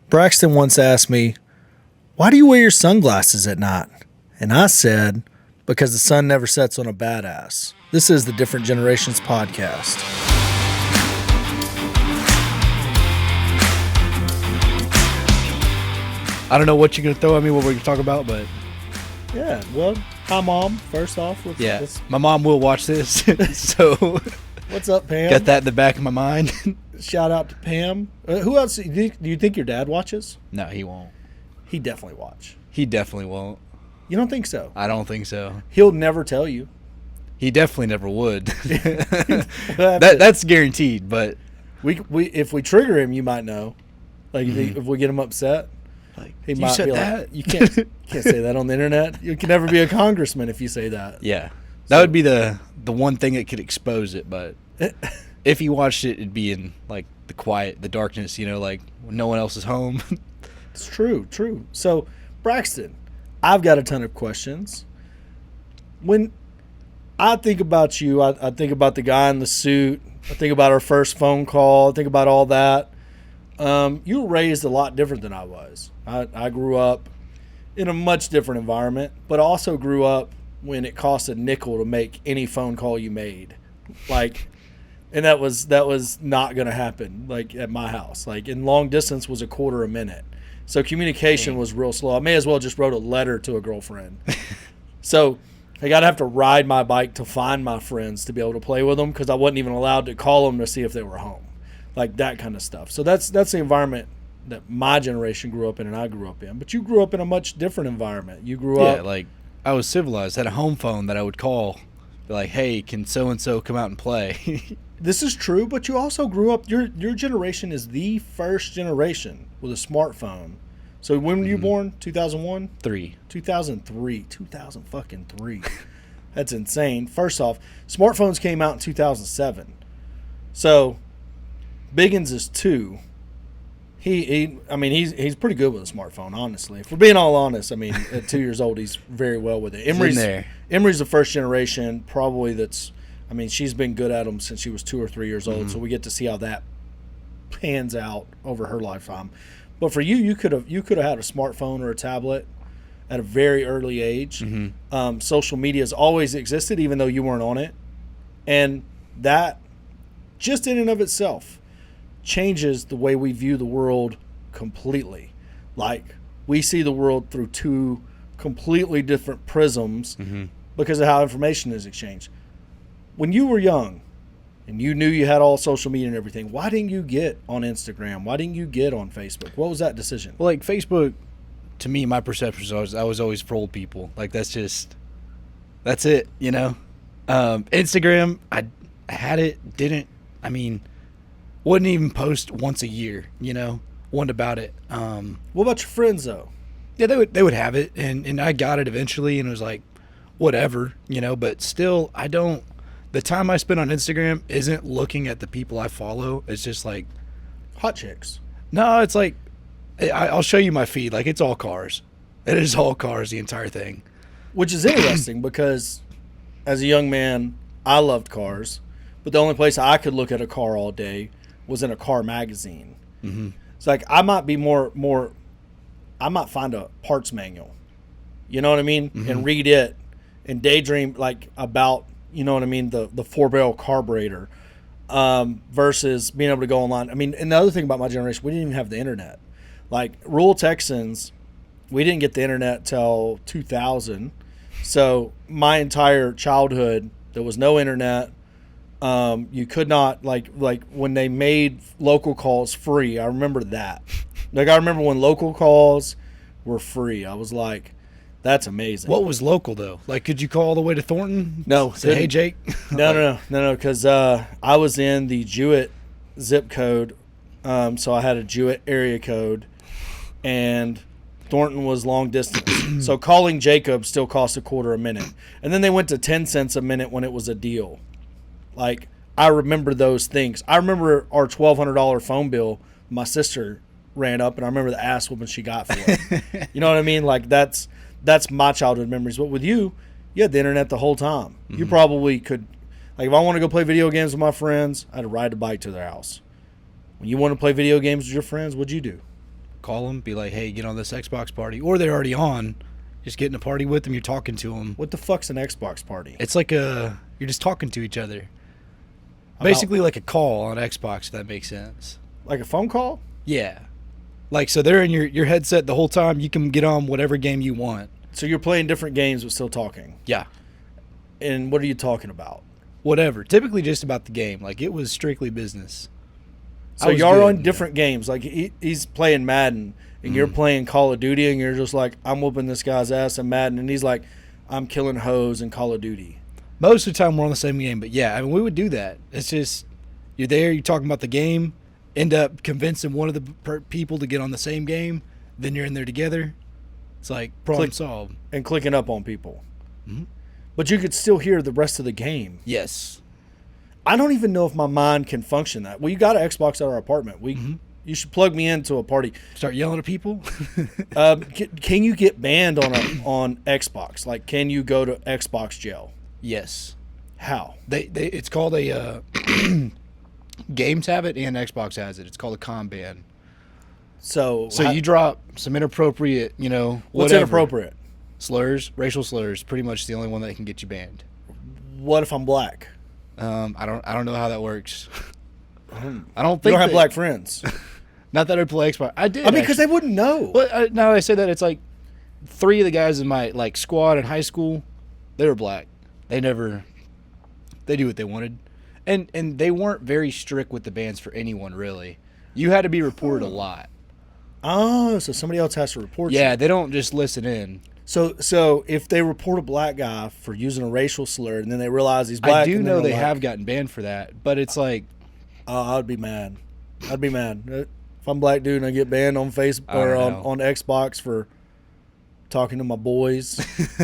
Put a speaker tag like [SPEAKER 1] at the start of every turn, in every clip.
[SPEAKER 1] Braxton once asked me, "Why do you wear your sunglasses at night?" And I said, "Because the sun never sets on a badass." This is the Different Generations podcast.
[SPEAKER 2] I don't know what you're going to throw at me, what we're going to talk about, but...
[SPEAKER 1] Yeah, well, hi, Mom, first off.
[SPEAKER 2] My mom will watch this, so...
[SPEAKER 1] What's up, Pam?
[SPEAKER 2] Got that in the back of my mind.
[SPEAKER 1] Shout out to Pam. Who else? Do you think your dad watches?
[SPEAKER 2] No, he won't.
[SPEAKER 1] He definitely watch.
[SPEAKER 2] He definitely won't.
[SPEAKER 1] You don't think so?
[SPEAKER 2] I don't think so.
[SPEAKER 1] He'll never tell you.
[SPEAKER 2] He definitely never would. That's guaranteed, but...
[SPEAKER 1] We if we trigger him, you might know. Like, if we get him upset.
[SPEAKER 2] Like,
[SPEAKER 1] he
[SPEAKER 2] you
[SPEAKER 1] might
[SPEAKER 2] said
[SPEAKER 1] be
[SPEAKER 2] that?
[SPEAKER 1] Like, you can't say that on the internet. You can never be a congressman if you say that.
[SPEAKER 2] Yeah. That would be the one thing that could expose it, but if he watched it, it'd be in, like, the quiet, the darkness, like, when no one else is home.
[SPEAKER 1] It's true. So, Braxton, I've got a ton of questions. When I think about you, I think about the guy in the suit. I think about our first phone call. I think about all that. You were raised a lot different than I was. I grew up in a much different environment, but also grew up when it cost a nickel to make any phone call you made. Like, and that was not going to happen, like, at my house. Like, in long distance was a quarter a minute. So communication was real slow. I may as well just wrote a letter to a girlfriend. So I got to have to ride my bike to find my friends to be able to play with them because I wasn't even allowed to call them to see if they were home. Like, that kind of stuff. So that's the environment that my generation grew up in and I grew up in. But you grew up in a much different environment. You grew up...
[SPEAKER 2] Yeah, like, I was civilized. I had a home phone that I would call. Be like, hey, can so-and-so come out and play?
[SPEAKER 1] This is true, but you also grew up... Your generation is the first generation with a smartphone. So when were you born? 2001? 2003. 2003. That's insane. First off, smartphones came out in 2007. So... Biggins is 2. He's pretty good with a smartphone, honestly. If we're being all honest, at 2 years old, he's very well with it. Emery's the first generation, probably she's been good at them since she was 2 or 3 years old, so we get to see how that pans out over her lifetime. But for you could have had a smartphone or a tablet at a very early age. Social media has always existed, even though you weren't on it, and that just in and of itself changes the way we view the world completely. Like, we see the world through 2 completely different prisms because of how information is exchanged. When you were young and you knew you had all social media and everything, why didn't you get on Instagram? Why didn't you get on Facebook? What was that decision?
[SPEAKER 2] Well, like, Facebook, to me, my perception was I was always for old people. Like, that's it, Instagram, I had it, wouldn't even post once a year, Wondered about it.
[SPEAKER 1] What about your friends, though?
[SPEAKER 2] Yeah, they would have it, and I got it eventually, and it was like, whatever, but still, the time I spend on Instagram isn't looking at the people I follow. It's just like...
[SPEAKER 1] hot chicks.
[SPEAKER 2] No, it's like, I'll show you my feed. Like, it's all cars. It is all cars, the entire thing. Which is
[SPEAKER 1] interesting because as a young man, I loved cars, but the only place I could look at a car all day was in a car magazine. It's like, I might be I might find a parts manual, you know what I mean? And read it and daydream, like, about, you know what I mean, the 4-barrel carburetor versus being able to go online. And the other thing about my generation, we didn't even have the internet. Like, rural Texans, we didn't get the internet till 2000. So my entire childhood, there was no internet. You could not, like when they made local calls free, I remember that. Like, I remember when local calls were free. I was like, that's amazing.
[SPEAKER 2] What was local, though? Like, could you call all the way to Thornton?
[SPEAKER 1] No.
[SPEAKER 2] Say, hey, Jake?
[SPEAKER 1] No, because I was in the Jewett zip code, so I had a Jewett area code, and Thornton was long distance. So calling Jacob still cost a quarter a minute. And then they went to 10 cents a minute when it was a deal. Like, I remember those things. I remember our $1,200 phone bill my sister ran up, and I remember the ass whooping she got for it. You know what I mean? Like, that's my childhood memories. But with you had the internet the whole time. You probably could, like, if I want to go play video games with my friends, I had to ride a bike to their house. When you want to play video games with your friends, what'd you do?
[SPEAKER 2] call them, be like, hey, get on this Xbox party. Or they're already on. Just get in a party with them. You're talking to them.
[SPEAKER 1] What the fuck's an Xbox party?
[SPEAKER 2] It's like you're just talking to each other. Basically like a call on Xbox, if that makes sense.
[SPEAKER 1] Like a phone call?
[SPEAKER 2] Yeah. Like, so they're in your headset the whole time. You can get on whatever game you want.
[SPEAKER 1] So you're playing different games but still talking?
[SPEAKER 2] Yeah.
[SPEAKER 1] And what are you talking about?
[SPEAKER 2] Whatever. Typically just about the game. Like, it was strictly business.
[SPEAKER 1] So y'all on different games. Like, he's playing Madden, and you're playing Call of Duty, and you're just like, I'm whooping this guy's ass in Madden. And he's like, I'm killing hoes in Call of Duty.
[SPEAKER 2] Most of the time we're on the same game. But, yeah, I mean, we would do that. It's just, you're there, you're talking about the game, end up convincing one of the people to get on the same game, then you're in there together. It's like problem solved.
[SPEAKER 1] And clicking up on people. But you could still hear the rest of the game.
[SPEAKER 2] Yes.
[SPEAKER 1] I don't even know if my mind can function that. Well, you got an Xbox at our apartment. You should plug me into a party.
[SPEAKER 2] Start yelling at people?
[SPEAKER 1] Can you get banned on Xbox? Like, can you go to Xbox jail?
[SPEAKER 2] Yes.
[SPEAKER 1] How?
[SPEAKER 2] It's called a Games have it and Xbox has it. It's called a com ban.
[SPEAKER 1] So
[SPEAKER 2] you drop some inappropriate,
[SPEAKER 1] what's
[SPEAKER 2] whatever.
[SPEAKER 1] inappropriate?
[SPEAKER 2] Slurs, racial slurs, pretty much the only one that can get you banned.
[SPEAKER 1] What if I'm black?
[SPEAKER 2] I don't know how that works. I don't think
[SPEAKER 1] You don't have black friends.
[SPEAKER 2] Not that I play Xbox. I did.
[SPEAKER 1] I mean, because they wouldn't know.
[SPEAKER 2] But now that I say that, it's like 3 of the guys in my squad in high school, they were black. They do what they wanted, and they weren't very strict with the bans for anyone really. You had to be reported a lot.
[SPEAKER 1] Oh, so somebody else has to report you.
[SPEAKER 2] Yeah, they don't just listen in.
[SPEAKER 1] So if they report a black guy for using a racial slur and then they realize he's black,
[SPEAKER 2] I do know they have gotten banned for that, but it's like,
[SPEAKER 1] I'd be mad. If I'm a black dude and I get banned on Facebook or on Xbox for talking to my boys,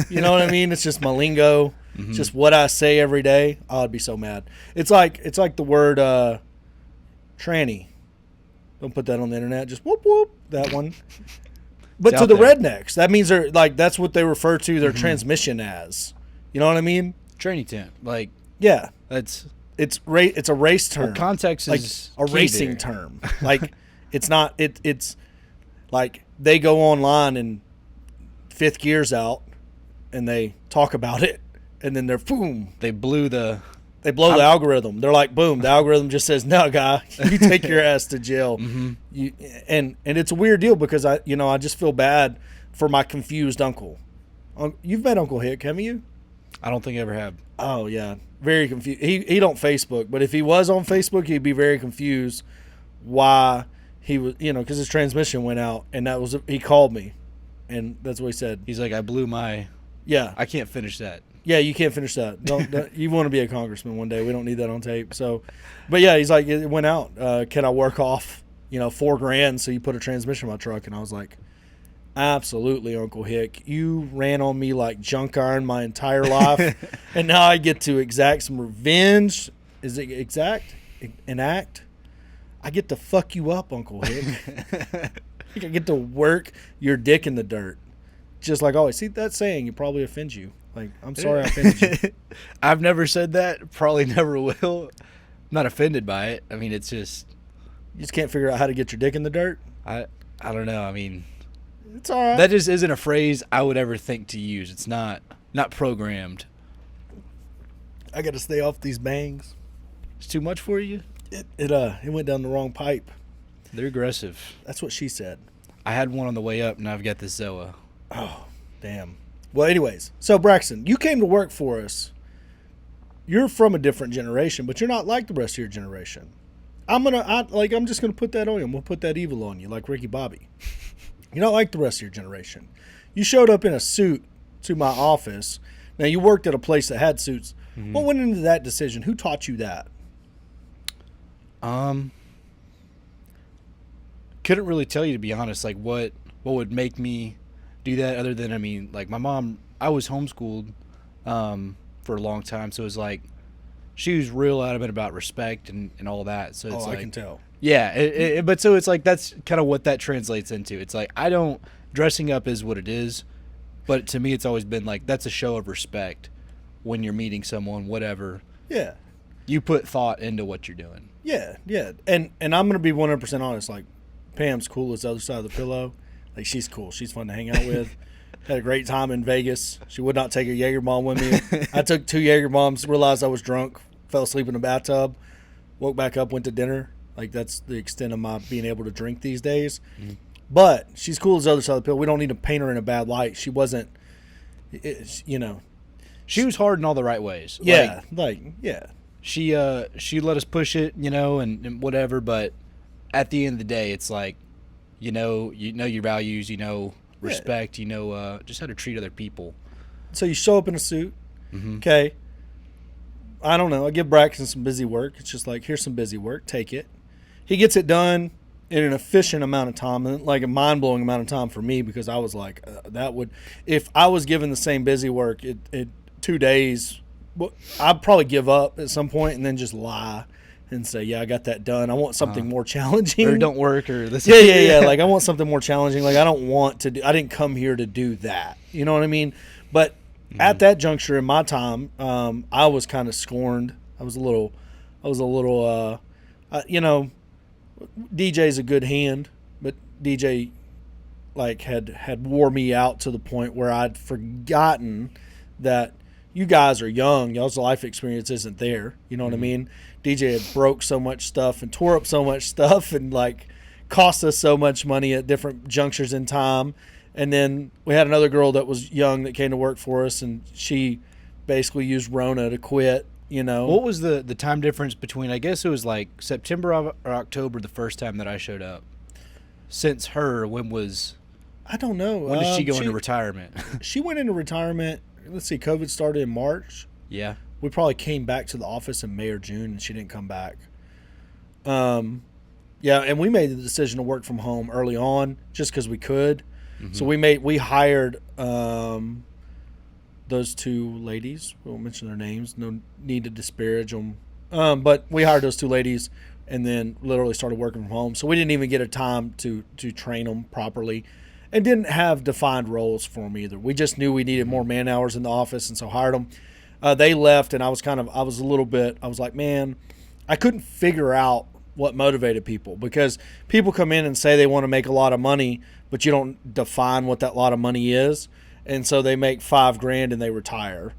[SPEAKER 1] you know what I mean? It's just my lingo. It's just what I say every day. I'd be so mad. It's like the word tranny. Don't put that on the internet. Just whoop whoop that one. But to the rednecks, that means they're like, that's what they refer to their transmission as. You know what I mean?
[SPEAKER 2] Tranny tent. Like,
[SPEAKER 1] yeah,
[SPEAKER 2] it's
[SPEAKER 1] a race term.
[SPEAKER 2] Well, context
[SPEAKER 1] like
[SPEAKER 2] is
[SPEAKER 1] a racing term. Like, it's not. It's like they go online and fifth gear's out, and they talk about it, and then they're boom.
[SPEAKER 2] They blow the
[SPEAKER 1] algorithm. They're like, boom, the algorithm just says, no, guy, you take your ass to jail. And it's a weird deal because I just feel bad for my confused uncle. You've met Uncle Hick, haven't you?
[SPEAKER 2] I don't think I ever have.
[SPEAKER 1] Oh yeah, very confused. He don't Facebook, but if he was on Facebook, he'd be very confused why he was, because his transmission went out, and he called me, and that's what he said.
[SPEAKER 2] He's like, I blew my.
[SPEAKER 1] Yeah,
[SPEAKER 2] I can't finish that.
[SPEAKER 1] Yeah, you can't finish that. You want to be a congressman one day. We don't need that on tape. So, but yeah, he's like, it went out. Can I work off, $4,000 so you put a transmission in my truck? And I was like, absolutely, Uncle Hick. You ran on me like junk iron my entire life, and now I get to exact some revenge. Is it enact? I get to fuck you up, Uncle Hick. I get to work your dick in the dirt. Just like always. See, that saying, it probably offends you. Like, I'm sorry I offended you.
[SPEAKER 2] I've never said that. Probably never will. I'm not offended by it. I mean, it's just...
[SPEAKER 1] You just can't figure out how to get your dick in the dirt?
[SPEAKER 2] I don't know. I mean...
[SPEAKER 1] It's all right.
[SPEAKER 2] That just isn't a phrase I would ever think to use. It's not programmed.
[SPEAKER 1] I got to stay off these bangs.
[SPEAKER 2] It's too much for you?
[SPEAKER 1] It went down the wrong pipe.
[SPEAKER 2] They're aggressive.
[SPEAKER 1] That's what she said.
[SPEAKER 2] I had one on the way up, and I've got this Zoa.
[SPEAKER 1] Oh, damn. Well, anyways, so Braxton, you came to work for us. You're from a different generation, but you're not like the rest of your generation. I'm just gonna put that on you. I'm gonna put that evil on you, like Ricky Bobby. You're not like the rest of your generation. You showed up in a suit to my office. Now you worked at a place that had suits. What went into that decision? Who taught you that?
[SPEAKER 2] Couldn't really tell you, to be honest. Like what would make me do that, other than, like my mom, I was homeschooled for a long time, so it was like she was real adamant about respect and all that. So it's
[SPEAKER 1] I can tell.
[SPEAKER 2] Yeah, but so it's like that's kind of what that translates into. It's like dressing up is what it is, but to me it's always been like that's a show of respect when you're meeting someone, whatever.
[SPEAKER 1] Yeah.
[SPEAKER 2] You put thought into what you're doing.
[SPEAKER 1] Yeah. And I'm going to be 100% honest, like Pam's cool as the other side of the pillow. Like, she's cool. She's fun to hang out with. Had a great time in Vegas. She would not take a Jaeger bomb with me. I took 2 Jaeger bombs, realized I was drunk, fell asleep in the bathtub, woke back up, went to dinner. Like, that's the extent of my being able to drink these days. Mm-hmm. But she's cool as the other side of the pillow. We don't need to paint her in a bad light. She wasn't,
[SPEAKER 2] She was hard in all the right ways.
[SPEAKER 1] Yeah,
[SPEAKER 2] She let us push it, and whatever. But at the end of the day, it's like, you know your values, respect, just how to treat other people.
[SPEAKER 1] So you show up in a suit,
[SPEAKER 2] mm-hmm.
[SPEAKER 1] Okay. I don't know. I give Braxton some busy work. It's just like, here's some busy work. Take it. He gets it done in an efficient amount of time, and like a mind-blowing amount of time for me, because I was like, if I was given the same busy work, it 2 days, I'd probably give up at some point and then just lie and say, yeah, I got that done. I want something more challenging.
[SPEAKER 2] Or don't work, or this.
[SPEAKER 1] Yeah. Like, I want something more challenging. Like, I don't want to I didn't come here to do that. You know what I mean? But at that juncture in my time, I was kind of scorned. I was a little, DJ's a good hand, but DJ had wore me out to the point where I'd forgotten that you guys are young. Y'all's life experience isn't there. You know what I mean? DJ had broke so much stuff and tore up so much stuff and cost us so much money at different junctures in time. And then we had another girl that was young that came to work for us, and she basically used Rona to quit.
[SPEAKER 2] What was the time difference between, I guess it was like September or October the first time that I showed up? Since her,
[SPEAKER 1] I don't know.
[SPEAKER 2] When did she go into retirement?
[SPEAKER 1] She went into retirement, let's see, COVID started in March.
[SPEAKER 2] Yeah.
[SPEAKER 1] We probably came back to the office in May or June, and she didn't come back. Yeah, and we made the decision to work from home early on just because we could. Mm-hmm. So we hired those 2 ladies. We won't mention their names. No need to disparage them. But we hired those 2 ladies and then literally started working from home. So we didn't even get a time to train them properly, and didn't have defined roles for them either. We just knew we needed more man hours in the office, and so hired them. They left, and I was like, man, I couldn't figure out what motivated people, because people come in and say they want to make a lot of money, but you don't define what that lot of money is. And so they make $5,000 and they retire.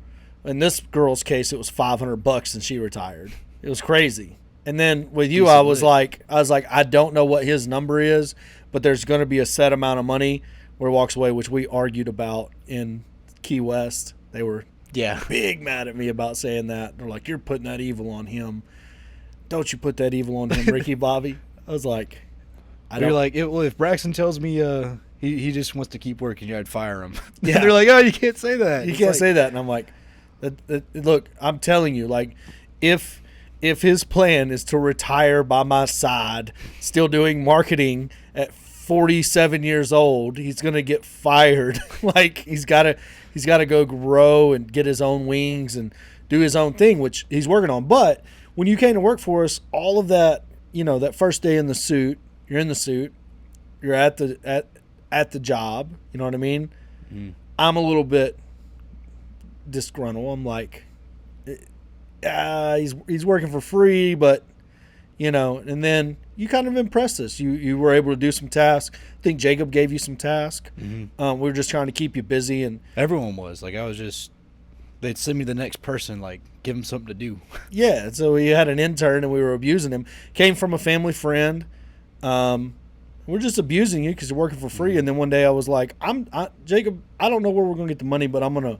[SPEAKER 1] In this girl's case, it was $500 and she retired. It was crazy. And then with you, I was like, I don't know what his number is, but there's going to be a set amount of money where he walks away, which we argued about in Key West. They were big mad at me about saying that. They're like, you're putting that evil on him. Don't you put that evil on him, Ricky Bobby. I was like,
[SPEAKER 2] You're like, well, if Braxton tells me he just wants to keep working, I'd fire him.
[SPEAKER 1] Yeah.
[SPEAKER 2] They're like, oh, you can't say that.
[SPEAKER 1] You can't say that. And I'm like, look, I'm telling you, like, if his plan is to retire by my side, still doing marketing at 47 years old, he's going to get fired. Like, he's got to go grow and get his own wings and do his own thing, which he's working on. But when you came to work for us, all of that, that first day in the suit, you're in the suit, you're at the job, you know what I mean? Mm. I'm a little bit disgruntled. I'm like, he's working for free, but and then you kind of impressed us. You were able to do some tasks. I think Jacob gave you some tasks. Mm-hmm. We were just trying to keep you busy, and
[SPEAKER 2] everyone was like, they'd send me the next person, like, give him something to do.
[SPEAKER 1] Yeah, so we had an intern and we were abusing him. Came from a family friend. We're just abusing you because you're working for free. And then one day I was like, Jacob, I don't know where we're gonna get the money, but we're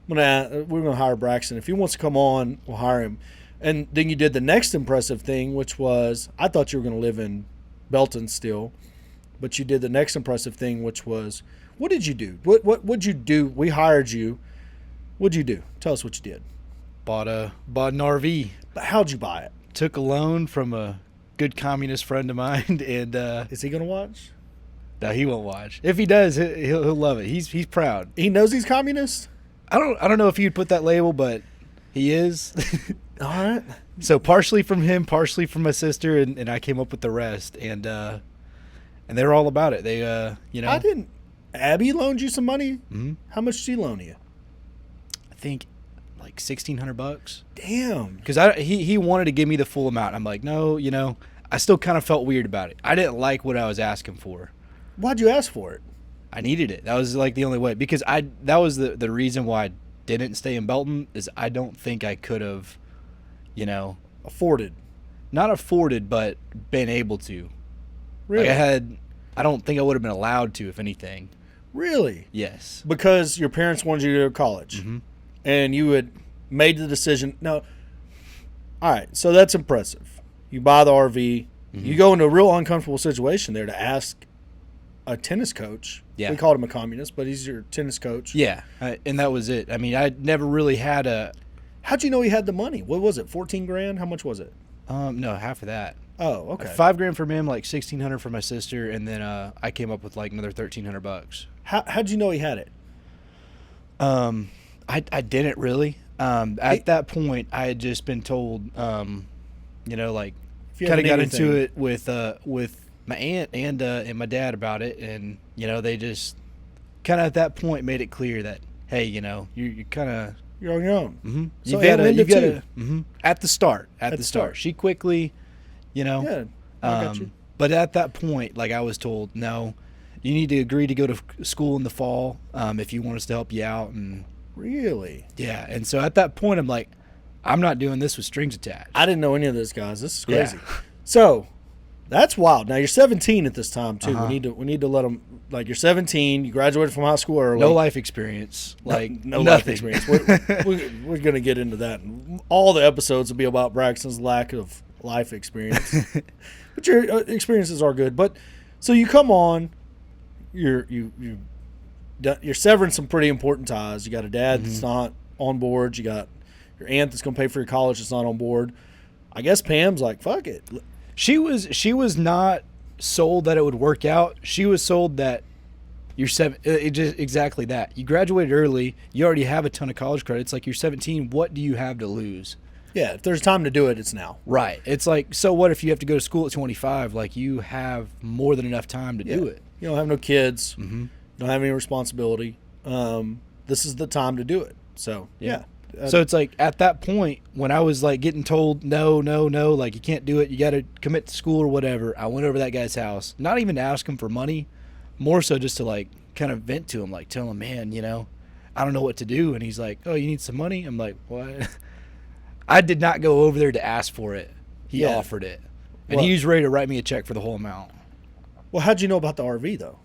[SPEAKER 1] gonna hire Braxton. If he wants to come on, we'll hire him. And then you did the next impressive thing, which was, I thought you were gonna live in Belton still, but you did the next impressive thing, which was, what did you do? What'd you do? We hired you. What'd you do? Tell us what you did.
[SPEAKER 2] Bought an RV.
[SPEAKER 1] How'd you buy it?
[SPEAKER 2] Took a loan from a good communist friend of mine, and
[SPEAKER 1] is he gonna watch?
[SPEAKER 2] No, he won't watch. If he does, he'll love it. He's proud.
[SPEAKER 1] He knows he's communist.
[SPEAKER 2] I don't know if you'd put that label, but he is.
[SPEAKER 1] All right.
[SPEAKER 2] So partially from him, partially from my sister, and I came up with the rest, and they were all about it. They
[SPEAKER 1] I didn't. Abby loaned you some money.
[SPEAKER 2] Mm-hmm.
[SPEAKER 1] How much did she loan you?
[SPEAKER 2] I think like $1,600.
[SPEAKER 1] Damn.
[SPEAKER 2] Because he wanted to give me the full amount. I'm like, no, I still kind of felt weird about it. I didn't like what I was asking for.
[SPEAKER 1] Why'd you ask for it?
[SPEAKER 2] I needed it. That was like the only way, because that was the reason why I didn't stay in Belton, is I don't think I could have,
[SPEAKER 1] Afforded.
[SPEAKER 2] not afforded, but been able to.
[SPEAKER 1] Really?
[SPEAKER 2] Like I don't think I would have been allowed to, if anything.
[SPEAKER 1] Really?
[SPEAKER 2] Yes.
[SPEAKER 1] Because your parents wanted you to go to college.
[SPEAKER 2] Mm-hmm.
[SPEAKER 1] And you had made the decision. No. All right. So that's impressive. You buy the RV.
[SPEAKER 2] Mm-hmm.
[SPEAKER 1] You go into a real uncomfortable situation there to ask a tennis coach.
[SPEAKER 2] Yeah.
[SPEAKER 1] We called him a communist, but he's your tennis coach.
[SPEAKER 2] Yeah. And that was it. I mean, I never really had a.
[SPEAKER 1] How'd you know he had the money? What was it? 14 grand? How much was it?
[SPEAKER 2] No, half of that.
[SPEAKER 1] Oh, okay.
[SPEAKER 2] $5,000 from him, like $1,600 for my sister, and then I came up with like another $1,300.
[SPEAKER 1] How'd you know he had it?
[SPEAKER 2] I didn't really. At that point, I had just been told, like
[SPEAKER 1] If you
[SPEAKER 2] kind
[SPEAKER 1] had
[SPEAKER 2] of got
[SPEAKER 1] anything-
[SPEAKER 2] into it with my aunt and my dad about it, and they just kind of at that point made it clear that, hey, you kind of.
[SPEAKER 1] You're on your own.
[SPEAKER 2] Mm-hmm.
[SPEAKER 1] So Aunt Linda too.
[SPEAKER 2] Mm-hmm. At the start.
[SPEAKER 1] At the start.
[SPEAKER 2] She quickly,
[SPEAKER 1] Yeah, I got you.
[SPEAKER 2] But at that point, like I was told, no, you need to agree to go to school in the fall if you want us to help you out. And
[SPEAKER 1] Really?
[SPEAKER 2] yeah, and so at that point, I'm like, I'm not doing this with strings attached.
[SPEAKER 1] I didn't know any of this, guys. This is crazy.
[SPEAKER 2] Yeah.
[SPEAKER 1] So that's wild. Now you're 17 at this time too.
[SPEAKER 2] Uh-huh.
[SPEAKER 1] We need to let them. Like, you're 17. You graduated from high school early.
[SPEAKER 2] No life experience, like
[SPEAKER 1] no
[SPEAKER 2] nothing.
[SPEAKER 1] life experience. We're going to get into that. All the episodes will be about Braxton's lack of life experience. But your experiences are good. But so you come on, you're severing some pretty important ties. You got a dad that's not on board. You got your aunt that's going to pay for your college that's not on board. I guess Pam's like, fuck it.
[SPEAKER 2] She was not sold that it would work out. She was sold that you're just exactly that. You graduated early. You already have a ton of college credits. Like, you're 17. What do you have to lose?
[SPEAKER 1] Yeah, if there's time to do it, it's now.
[SPEAKER 2] Right. It's like, so what if you have to go to school at 25? Like, you have more than enough time to do it.
[SPEAKER 1] You don't have no kids.
[SPEAKER 2] Mm-hmm.
[SPEAKER 1] You don't have any responsibility. This is the time to do it. So, yeah.
[SPEAKER 2] So it's like, at that point, when I was like getting told, no, like, you can't do it, you got to commit to school or whatever, I went over to that guy's house, not even to ask him for money, more so just to like kind of vent to him, like tell him, man, I don't know what to do. And he's like, oh, you need some money? I'm like, what? I did not go over there to ask for it. He offered it. And he was ready to write me a check for the whole amount.
[SPEAKER 1] Well, how'd you know about the RV, though?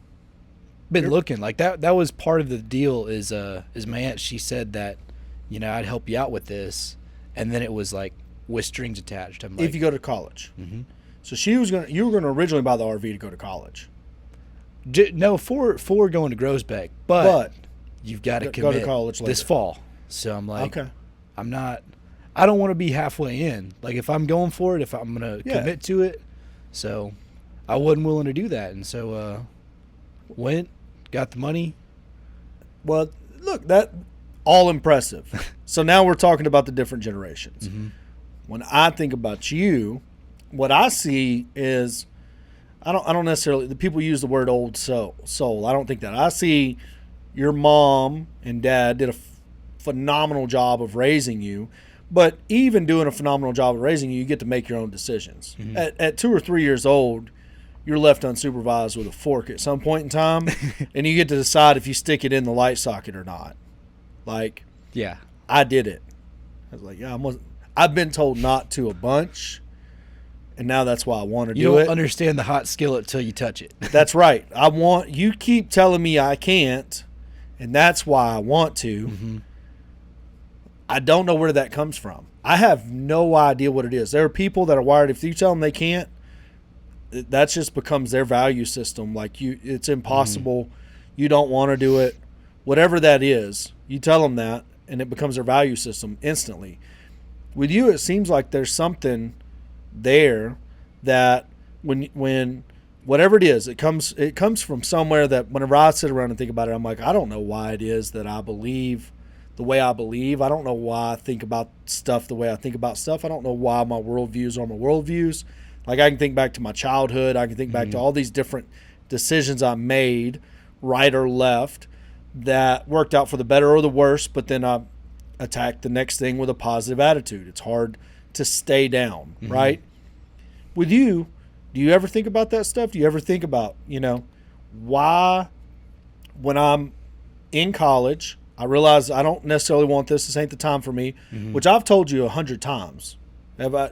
[SPEAKER 2] Been looking. Like, that was part of the deal is my aunt, she said that, I'd help you out with this. And then it was like with strings attached. I'm like,
[SPEAKER 1] If you go to college.
[SPEAKER 2] Mm-hmm.
[SPEAKER 1] So you were going to originally buy the RV to go to college.
[SPEAKER 2] No, for going to Groesbeck, but you've got to
[SPEAKER 1] go
[SPEAKER 2] commit
[SPEAKER 1] to college
[SPEAKER 2] this
[SPEAKER 1] later.
[SPEAKER 2] fall. So I'm like,
[SPEAKER 1] Okay.
[SPEAKER 2] I don't want to be halfway in. Like, if I'm going for it, if I'm going to commit to it. So I wasn't willing to do that. And so went, got the money.
[SPEAKER 1] Well, look, that all impressive. So now we're talking about the different generations.
[SPEAKER 2] Mm-hmm.
[SPEAKER 1] When I think about you, what I see is I don't necessarily, the people use the word old soul. I don't think that. I see your mom and dad did a phenomenal job of raising you, but even doing a phenomenal job of raising you, you get to make your own decisions.
[SPEAKER 2] Mm-hmm.
[SPEAKER 1] At 2 or 3 years old, you're left unsupervised with a fork at some point in time, and you get to decide if you stick it in the light socket or not. Like,
[SPEAKER 2] Yeah.
[SPEAKER 1] I did it. I was like, yeah, I've been told not to a bunch, and now that's why I want to
[SPEAKER 2] You
[SPEAKER 1] do
[SPEAKER 2] don't
[SPEAKER 1] it.
[SPEAKER 2] understand the hot skillet till you touch it.
[SPEAKER 1] That's right. You keep telling me I can't, and that's why I want to.
[SPEAKER 2] Mm-hmm.
[SPEAKER 1] I don't know where that comes from. I have no idea what it is. There are people that are wired, if you tell them they can't, that just becomes their value system. Like, it's impossible. You don't want to do it. Whatever that is, you tell them that, and it becomes their value system instantly. With you, it seems like there's something there that when whatever it is, it comes from somewhere that whenever I sit around and think about it, I'm like, I don't know why it is that I believe the way I believe. I don't know why I think about stuff the way I think about stuff. I don't know why my worldviews are my worldviews. Like, I can think back to my childhood. I can think back to all these different decisions I made, right or left, that worked out for the better or the worse, but then I attacked the next thing with a positive attitude. It's hard to stay down, right? with you, do you ever think about that stuff? Do you ever think about, why when I'm in college, I realize I don't necessarily want this. This ain't the time for me, which I've told you 100 times.
[SPEAKER 2] Go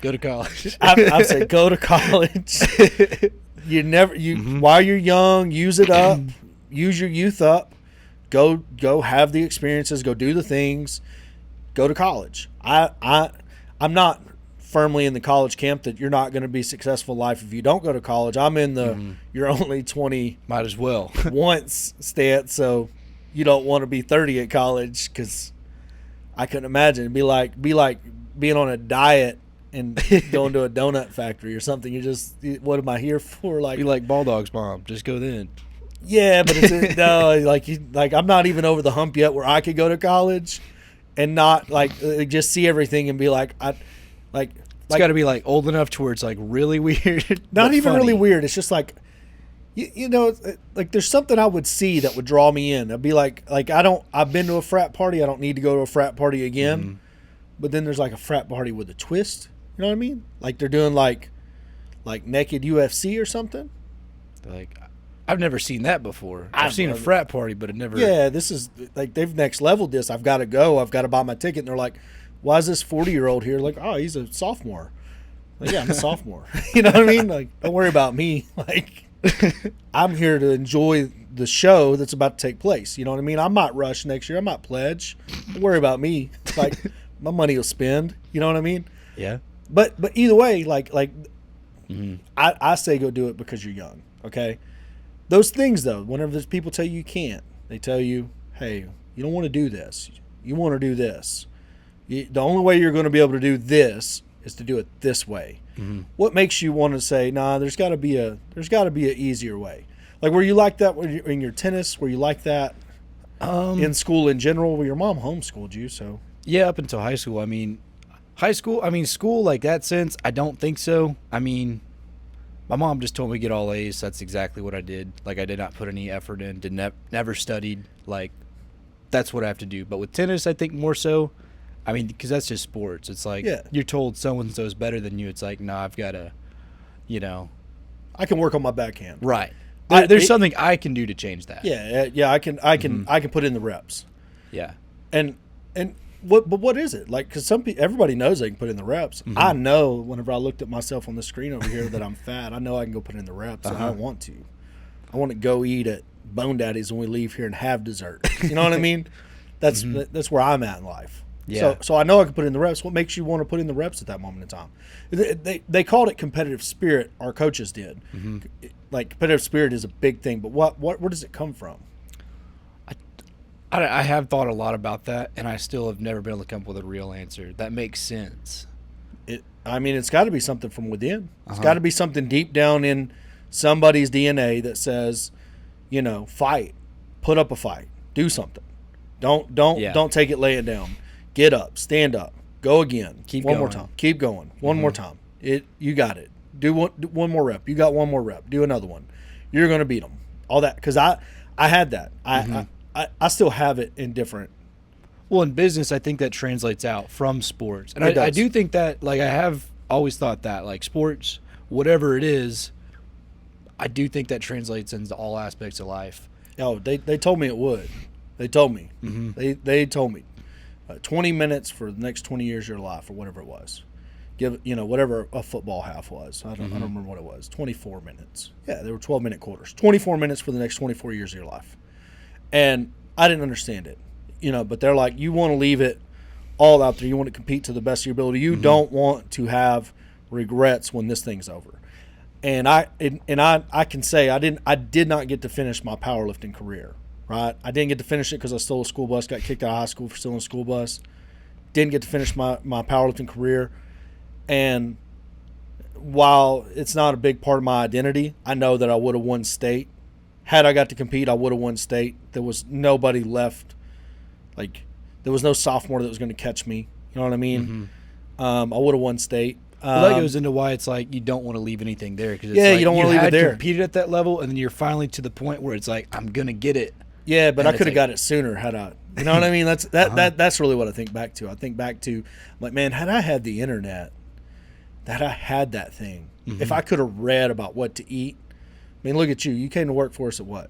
[SPEAKER 2] to college.
[SPEAKER 1] I've said go to college. While you're young, use it up. Use your youth up. Go have the experiences. Go do the things. Go to college. I'm not firmly in the college camp that you're not going to be successful in life if you don't go to college. I'm in the you're only 20.
[SPEAKER 2] Might as well.
[SPEAKER 1] once stance, so you don't want to be 30 at college, because I couldn't imagine. It'd be like being on a diet and going to a donut factory or something. You just, what am I here for?
[SPEAKER 2] Be like Balldog's mom. Just go then.
[SPEAKER 1] Yeah, but it's no, like I'm not even over the hump yet where I could go to college and not just see everything and be like,
[SPEAKER 2] It's got to be like old enough to where it's like really weird.
[SPEAKER 1] Not even
[SPEAKER 2] funny.
[SPEAKER 1] really weird. It's just like, like there's something I would see that would draw me in. I'd be like I've been to a frat party. I don't need to go to a frat party again. But then there's like a frat party with a twist. You know what I mean? Like they're doing like naked UFC or something.
[SPEAKER 2] Like, I've never seen that before. I've seen a frat party, but it never.
[SPEAKER 1] Yeah, this is like they've next leveled this. I've got to go. I've got to buy my ticket. And they're like, why is this 40-year-old here? Like, oh, he's a sophomore. Like, yeah, I'm a sophomore. You know what I mean? Like, don't worry about me. Like, I'm here to enjoy the show that's about to take place. You know what I mean? I might rush next year. I might pledge. Don't worry about me. Like, my money will spend. You know what I mean?
[SPEAKER 2] Yeah.
[SPEAKER 1] But either way, I say go do it because you're young. Okay. Those things though, whenever there's people tell you can't, they tell you, hey, you don't want to do this. You want to do this. The only way you're going to be able to do this is to do it this way. What makes you want to say, nah, there's got to be an easier way? Like, were you like that in your tennis? Were you like that in school in general? Well, your mom homeschooled you, so.
[SPEAKER 2] Yeah, up until high school. School like that sense, I don't think so. I mean, my mom just told me to get all A's. That's exactly what I did. Like, I did not put any effort in, never studied. Like, that's what I have to do. But with tennis, I think more so. I mean, because that's just sports. It's like, you're told so-and-so's better than you. It's like, nah, I've got to,
[SPEAKER 1] I can work on my backhand.
[SPEAKER 2] Right. There's something I can do to change that.
[SPEAKER 1] Yeah, I can put in the reps.
[SPEAKER 2] Yeah.
[SPEAKER 1] And what is it? Like, because everybody knows they can put in the reps. I know whenever I looked at myself on the screen over here that I'm fat, I know I can go put in the reps, and I want to. I want to go eat at Bone Daddy's when we leave here and have dessert. You know what I mean? That's where I'm at in life.
[SPEAKER 2] Yeah.
[SPEAKER 1] So I know I can put in the reps. What makes you want to put in the reps at that moment in time? They called it competitive spirit. Our coaches did. Like, competitive spirit is a big thing, but where does it come from?
[SPEAKER 2] I have thought a lot about that, and I still have never been able to come up with a real answer that makes sense.
[SPEAKER 1] It's got to be something from within. It's got to be something deep down in somebody's DNA that says, fight, put up a fight, do something. Don't take it, lay it down. Get up, stand up, go again.
[SPEAKER 2] Keep
[SPEAKER 1] one
[SPEAKER 2] going.
[SPEAKER 1] more time. Keep going. One more time. You got it. Do one more rep. You got one more rep. Do another one. You're going to beat them. All that, because I had that. I still have it in different.
[SPEAKER 2] Well, in business, I think that translates out from sports. And I do think that, like, I have always thought that, like, sports, whatever it is, I do think that translates into all aspects of life.
[SPEAKER 1] Oh, they told me it would. They told me. They told me. 20 minutes for the next 20 years of your life, or whatever it was. Give whatever a football half was. I don't remember what it was. 24 minutes. Yeah, they were 12-minute quarters. 24 minutes for the next 24 years of your life. And I didn't understand it, but they're like, you want to leave it all out there. You want to compete to the best of your ability. You don't want to have regrets when this thing's over. And I can say I did not get to finish my powerlifting career, right? I didn't get to finish it because I stole a school bus, got kicked out of high school for stealing a school bus. Didn't get to finish my powerlifting career. And while it's not a big part of my identity, I know that I would have won state. Had I got to compete, I would have won state. There was nobody left. Like, there was no sophomore that was going to catch me. You know what I mean? I would have won state.
[SPEAKER 2] Well, that goes into why it's like you don't want to leave anything there. Cause it's
[SPEAKER 1] you don't want to leave it there.
[SPEAKER 2] You competed at that level, and then you're finally to the point where it's like, I'm going to get it.
[SPEAKER 1] Yeah, but I could have got it sooner had I. You know what I mean? That's really what I think back to. I think back to, like, man, had I had the internet that I had that thing.
[SPEAKER 2] Mm-hmm.
[SPEAKER 1] If I could have read about what to eat. I mean, look at you. You came to work for us at what?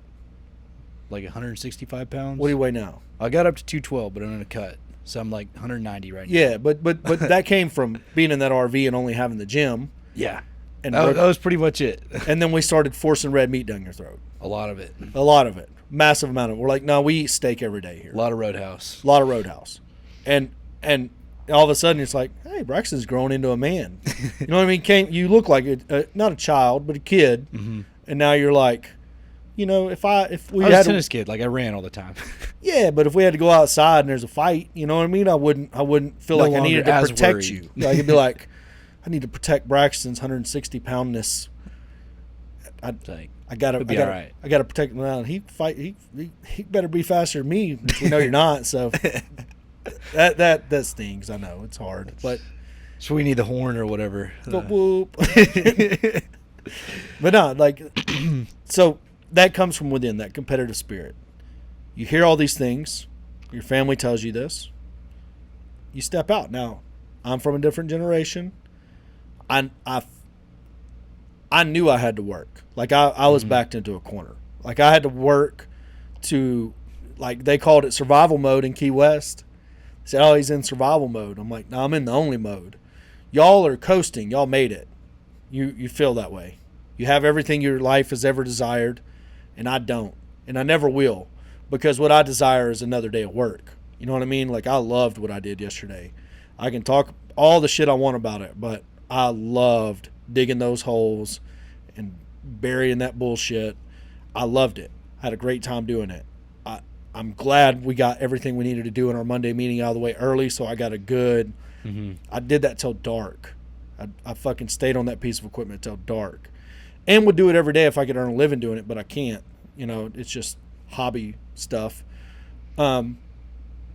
[SPEAKER 2] Like 165 pounds.
[SPEAKER 1] What do you weigh now?
[SPEAKER 2] I got up to 212, but I'm in a cut. So I'm like 190 right now.
[SPEAKER 1] Yeah, but that came from being in that RV and only having the gym.
[SPEAKER 2] Yeah.
[SPEAKER 1] And
[SPEAKER 2] that was pretty much it.
[SPEAKER 1] And then we started forcing red meat down your throat.
[SPEAKER 2] A lot of it.
[SPEAKER 1] A lot of it. Massive amount of it. We're like, no, we eat steak every day here.
[SPEAKER 2] A lot of Roadhouse.
[SPEAKER 1] A lot of Roadhouse. And all of a sudden it's like, hey, Braxton's grown into a man. You know what I mean? You look like not a child, but a kid.
[SPEAKER 2] Mm-hmm.
[SPEAKER 1] And now you're like, you know, if we
[SPEAKER 2] I was
[SPEAKER 1] had
[SPEAKER 2] a tennis kid, like I ran all the time.
[SPEAKER 1] Yeah, but if we had to go outside and there's a fight, you know what I mean? I wouldn't feel
[SPEAKER 2] No
[SPEAKER 1] like I needed to
[SPEAKER 2] longer as
[SPEAKER 1] protect
[SPEAKER 2] worried.
[SPEAKER 1] you. Like, it'd be like, I need to protect Braxton's 160 poundness. I gotta
[SPEAKER 2] all right.
[SPEAKER 1] I gotta protect him. Now he better be faster than me, which we know you're not. So that stings. I know it's hard, but
[SPEAKER 2] So we need the horn or whatever.
[SPEAKER 1] whoop. But no, like, so that comes from within, that competitive spirit. You hear all these things. Your family tells you this. You step out. Now, I'm from a different generation. I knew I had to work. Like, I was backed into a corner. Like, I had to work to, like, they called it survival mode in Key West. They said, oh, he's in survival mode. I'm like, no, I'm in the only mode. Y'all are coasting. Y'all made it. You feel that way. You have everything your life has ever desired, and I don't. And I never will, because what I desire is another day of work. You know what I mean? Like, I loved what I did yesterday. I can talk all the shit I want about it, but I loved digging those holes and burying that bullshit. I loved it. I had a great time doing it. I'm glad we got everything we needed to do in our Monday meeting out of the way early, so I got a good I did that till dark. I fucking stayed on that piece of equipment till dark. And would do it every day if I could earn a living doing it, but I can't. You know, it's just hobby stuff. But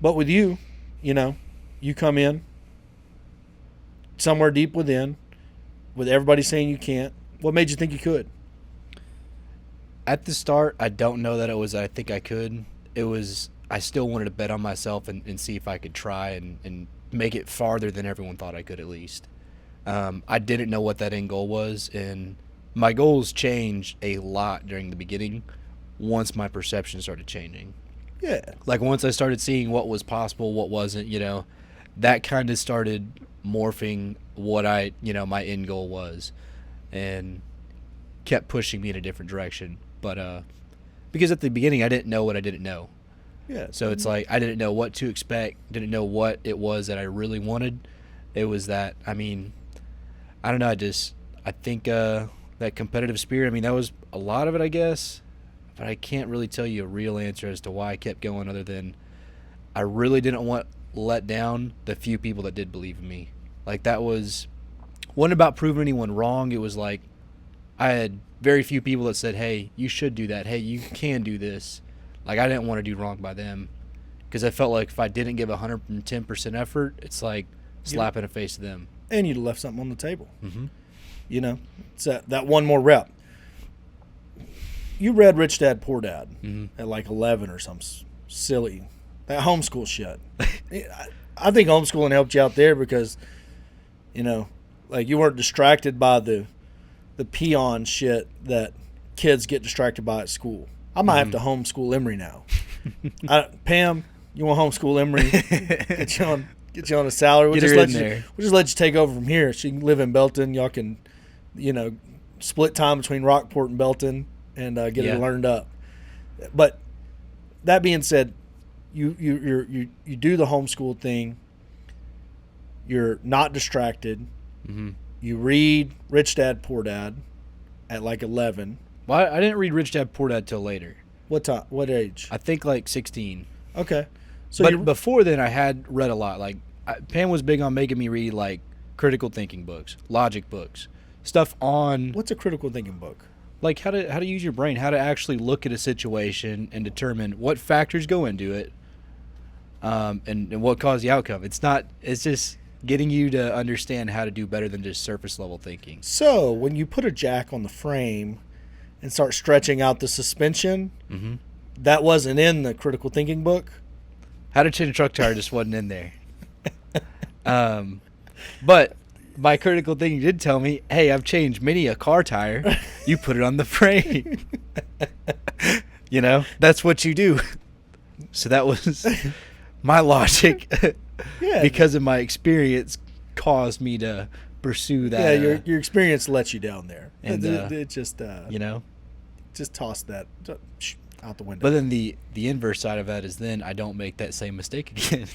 [SPEAKER 1] with you, you know, you come in somewhere deep within with everybody saying you can't. What made you think you could?
[SPEAKER 2] At the start, I don't know that it was I think I could. It was I still wanted to bet on myself and see if I could try and make it farther than everyone thought I could at least. I didn't know what that end goal was, and my goals changed a lot during the beginning once my perception started changing.
[SPEAKER 1] Yeah.
[SPEAKER 2] Like, once I started seeing what was possible, what wasn't, you know, that kind of started morphing what my end goal was, and kept pushing me in a different direction. But because at the beginning I didn't know what I didn't know.
[SPEAKER 1] Yeah.
[SPEAKER 2] So it's like I didn't know what to expect, didn't know what it was that I really wanted. It was that, I mean, I don't know, I think that competitive spirit, I mean, that was a lot of it, I guess. But I can't really tell you a real answer as to why I kept going, other than I really didn't want to let down the few people that did believe in me. Like, that wasn't about proving anyone wrong. It was like I had very few people that said, hey, you should do that. Hey, you can do this. Like, I didn't want to do wrong by them, because I felt like if I didn't give 110% effort, it's like slapping a face to them. And
[SPEAKER 1] you'd have left something on the table.
[SPEAKER 2] Mm-hmm.
[SPEAKER 1] You know, it's that one more rep. You read Rich Dad Poor Dad at like 11 or something silly. That homeschool shit. I think homeschooling helped you out there because, you know, like, you weren't distracted by the peon shit that kids get distracted by at school. I might have to homeschool Emery now. Pam, you want to homeschool Emery? Get you on a salary. We'll just let you take over from here. She can live in Belton. Y'all can, you know, split time between Rockport and Belton and get it learned up. But that being said, you do the homeschool thing. You're not distracted.
[SPEAKER 2] Mm-hmm.
[SPEAKER 1] You read Rich Dad Poor Dad at like 11.
[SPEAKER 2] Well, I didn't read Rich Dad Poor Dad till later.
[SPEAKER 1] What time? What age?
[SPEAKER 2] I think like 16.
[SPEAKER 1] Okay. So
[SPEAKER 2] but before then, I had read a lot. Like, Pam was big on making me read like critical thinking books, logic books, stuff on.
[SPEAKER 1] What's a critical thinking book?
[SPEAKER 2] Like how to use your brain, how to actually look at a situation and determine what factors go into it, and what caused the outcome. It's just getting you to understand how to do better than just surface level thinking.
[SPEAKER 1] So when you put a jack on the frame and start stretching out the suspension, that wasn't in the critical thinking book.
[SPEAKER 2] How to change a truck tire just wasn't in there. But my critical thinking did tell me, hey, I've changed many a car tire. You put it on the frame. You know, that's what you do. So that was my logic.
[SPEAKER 1] Yeah.
[SPEAKER 2] Because of my experience caused me to pursue that.
[SPEAKER 1] Yeah, your experience lets you down there.
[SPEAKER 2] And,
[SPEAKER 1] it just,
[SPEAKER 2] you know,
[SPEAKER 1] just toss that out the window.
[SPEAKER 2] but then the inverse side of that is then I don't make that same mistake again.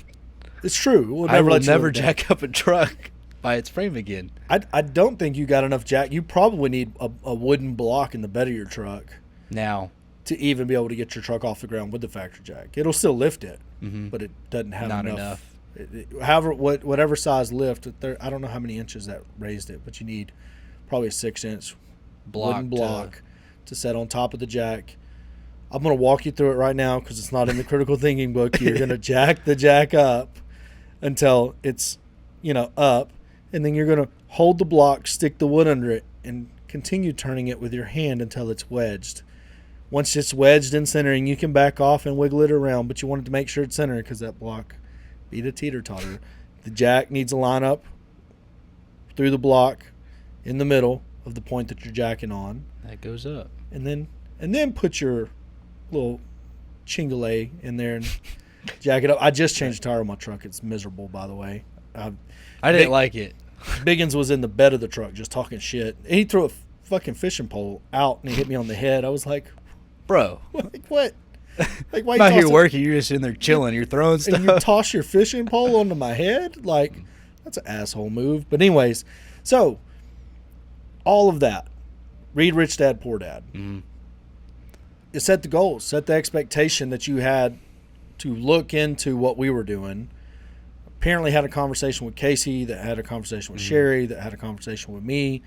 [SPEAKER 1] It's true. We'll
[SPEAKER 2] I will
[SPEAKER 1] let you
[SPEAKER 2] never
[SPEAKER 1] live down.
[SPEAKER 2] jack up a truck by its frame again.
[SPEAKER 1] I don't think you got enough jack. You probably need a wooden block in the bed of your truck
[SPEAKER 2] Now,
[SPEAKER 1] to even be able to get your truck off the ground with the factory jack. It'll still lift it, but it doesn't have
[SPEAKER 2] not
[SPEAKER 1] enough.
[SPEAKER 2] enough.
[SPEAKER 1] However, whatever size lift, I don't know how many inches that raised it, but you need probably a 6-inch wooden block to set on top of the jack. I'm going to walk you through it right now because it's not in the critical thinking book. You're going to jack the jack up until it's, up, and then you're going to hold the block, stick the wood under it, and continue turning it with your hand until it's wedged. Once it's wedged and centering, you can back off and wiggle it around, but you want it to make sure it's centered because that block beat a teeter-totter. The jack needs to line up through the block in the middle of the point that you're jacking on.
[SPEAKER 2] That goes up.
[SPEAKER 1] And then put your little chingale in there and jack it up. I just changed the tire on my truck. It's miserable, by the way.
[SPEAKER 2] I didn't like it.
[SPEAKER 1] Biggins was in the bed of the truck just talking shit. And he threw a fucking fishing pole out and he hit me on the head. I was like,
[SPEAKER 2] Bro.
[SPEAKER 1] like what? Like, why
[SPEAKER 2] I'm
[SPEAKER 1] you
[SPEAKER 2] not here
[SPEAKER 1] toss it?
[SPEAKER 2] working. You're just in there chilling. You're throwing stuff.
[SPEAKER 1] And you toss your fishing pole onto my head? Like, that's an asshole move. But anyways, so all of that. Read Rich Dad, Poor Dad.
[SPEAKER 2] Mhm.
[SPEAKER 1] It set the goals, set the expectation that you had to look into what we were doing. Apparently had a conversation with Casey, that had a conversation with Sherry, that had a conversation with me,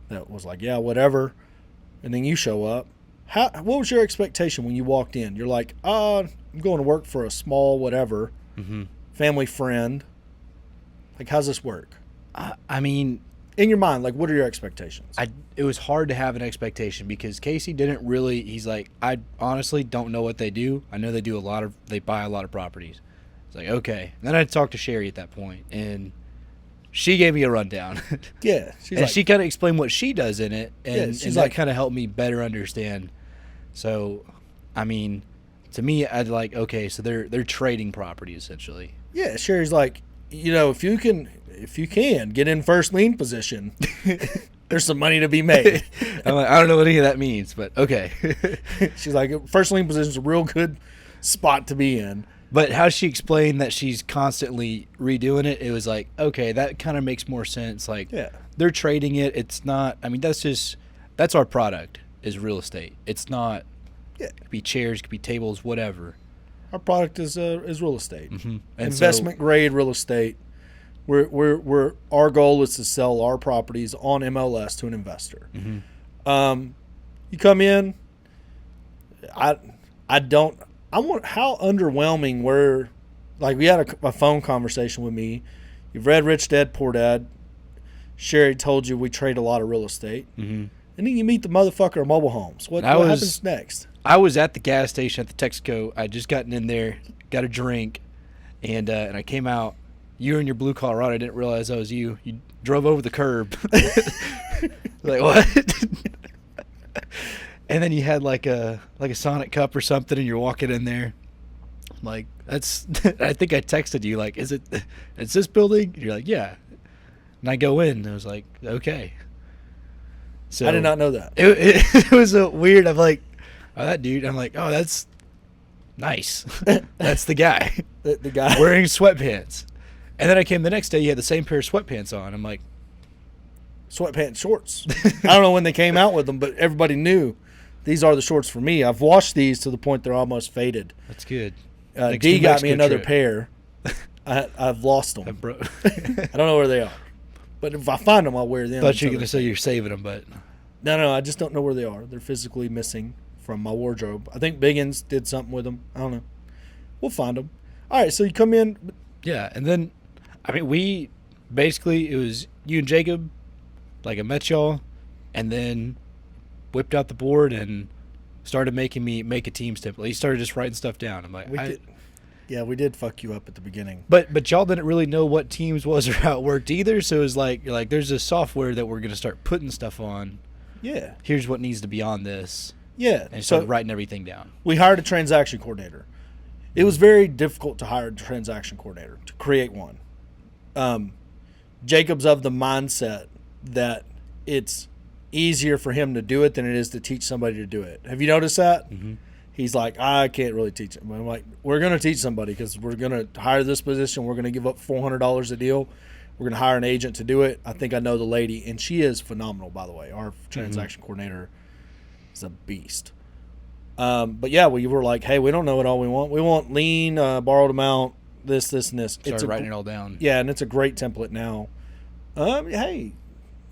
[SPEAKER 1] that was like, yeah, whatever. And then you show up. What was your expectation when you walked in? You're like, I'm going to work for a small whatever, family friend. Like, how's this work?
[SPEAKER 2] I mean,
[SPEAKER 1] In your mind, like, what are your expectations?
[SPEAKER 2] it was hard to have an expectation because Casey didn't really. He's like, I honestly don't know what they do. I know they buy a lot of properties. It's like, okay. And then I talked to Sherry at that point, and she gave me a rundown.
[SPEAKER 1] Yeah. She's
[SPEAKER 2] and
[SPEAKER 1] like,
[SPEAKER 2] she kind of explained what she does in it, and,
[SPEAKER 1] she's
[SPEAKER 2] and
[SPEAKER 1] like-
[SPEAKER 2] that kind of helped me better understand. So, I mean, to me, I'd like, okay, so they're trading property essentially.
[SPEAKER 1] yeah, Sherry's like, if you can get in first lien position, there's some money to be made.
[SPEAKER 2] I'm like, I don't know what any of that means, but okay.
[SPEAKER 1] She's like, first lien position is a real good spot to be in.
[SPEAKER 2] But how she explained that she's constantly redoing it, it was like, okay, that kind of makes more sense. Like,
[SPEAKER 1] Yeah.
[SPEAKER 2] they're trading it. It's not. I mean, that's our product is real estate. It's not.
[SPEAKER 1] Yeah.
[SPEAKER 2] It could be chairs, it could be tables, whatever.
[SPEAKER 1] Our product is real estate,
[SPEAKER 2] And
[SPEAKER 1] investment grade real estate. We're our goal is to sell our properties on MLS to an investor. You come in. How underwhelming were, like, we had a phone conversation with me. You've read Rich Dad Poor Dad. Sherry told you we trade a lot of real estate. And then you meet the motherfucker at mobile homes. What happens next?
[SPEAKER 2] I was at the gas station at the Texaco. I just gotten in there, got a drink, and I came out. You were in your blue Colorado. I didn't realize that was you. You drove over the curb. Like, what? And then you had like a Sonic cup or something, and you're walking in there. I'm like, that's. I think I texted you like, it's this building? And you're like, yeah. And I go in, and I was like, okay. So
[SPEAKER 1] I did not know that.
[SPEAKER 2] It was a weird. I'm like, oh, that dude. I'm like, oh, that's nice. That's the guy.
[SPEAKER 1] The guy
[SPEAKER 2] Wearing sweatpants. And then I came the next day. You had the same pair of sweatpants on. I'm like,
[SPEAKER 1] sweatpants shorts. I don't know when they came out with them, but everybody knew these are the shorts for me. I've washed these to the point they're almost faded.
[SPEAKER 2] that's good.
[SPEAKER 1] D got me another pair. I've lost them.
[SPEAKER 2] Bro.
[SPEAKER 1] I don't know where they are, but if I find them, I'll wear them.
[SPEAKER 2] Thought you were
[SPEAKER 1] until
[SPEAKER 2] gonna say you're saving them, but
[SPEAKER 1] No, I just don't know where they are. They're physically missing from my wardrobe. I think Biggins did something with them. I don't know. We'll find them. All right, so you come in.
[SPEAKER 2] yeah. And then, I mean, we basically it was you and Jacob. Like, I met y'all, and then whipped out the board and started making me make a team template. He started just writing stuff down. I'm like,
[SPEAKER 1] Yeah, we did fuck you up at the beginning.
[SPEAKER 2] But y'all didn't really know what Teams was or how it worked either. So it was like, you're like, there's this software that we're going to start putting stuff on.
[SPEAKER 1] Yeah.
[SPEAKER 2] Here's what needs to be on this.
[SPEAKER 1] Yeah.
[SPEAKER 2] And started writing everything down.
[SPEAKER 1] We hired a transaction coordinator. It was very difficult to hire a transaction coordinator, to create one. Jacob's of the mindset that it's easier for him to do it than it is to teach somebody to do it. Have you noticed that?
[SPEAKER 2] Mm-hmm.
[SPEAKER 1] He's like, I can't really teach him. I'm like, we're going to teach somebody because we're going to hire this position. We're going to give up $400 a deal. We're going to hire an agent to do it. I think I know the lady, and she is phenomenal, by the way. Our transaction coordinator is a beast. But yeah, we were like, hey, we don't know what all we want. We want lean, borrowed amount, this, and this.
[SPEAKER 2] Started writing it all down.
[SPEAKER 1] Yeah, and it's a great template now. Hey,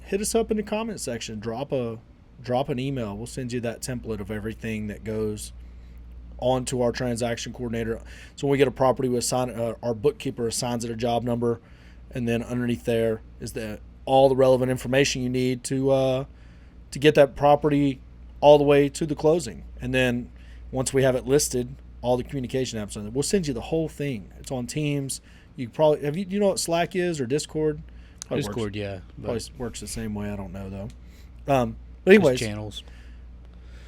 [SPEAKER 1] hit us up in the comment section. Drop an email. We'll send you that template of everything that goes onto our transaction coordinator. So when we get a property, we assign our bookkeeper assigns it a job number, and then underneath there is all the relevant information you need to get that property all the way to the closing. And then once we have it listed, all the communication apps on it. We'll send you the whole thing. It's on Teams. You probably you know what Slack is or Discord? Probably
[SPEAKER 2] Discord, yeah.
[SPEAKER 1] Probably works the same way. I don't know though. But anyways,
[SPEAKER 2] channels.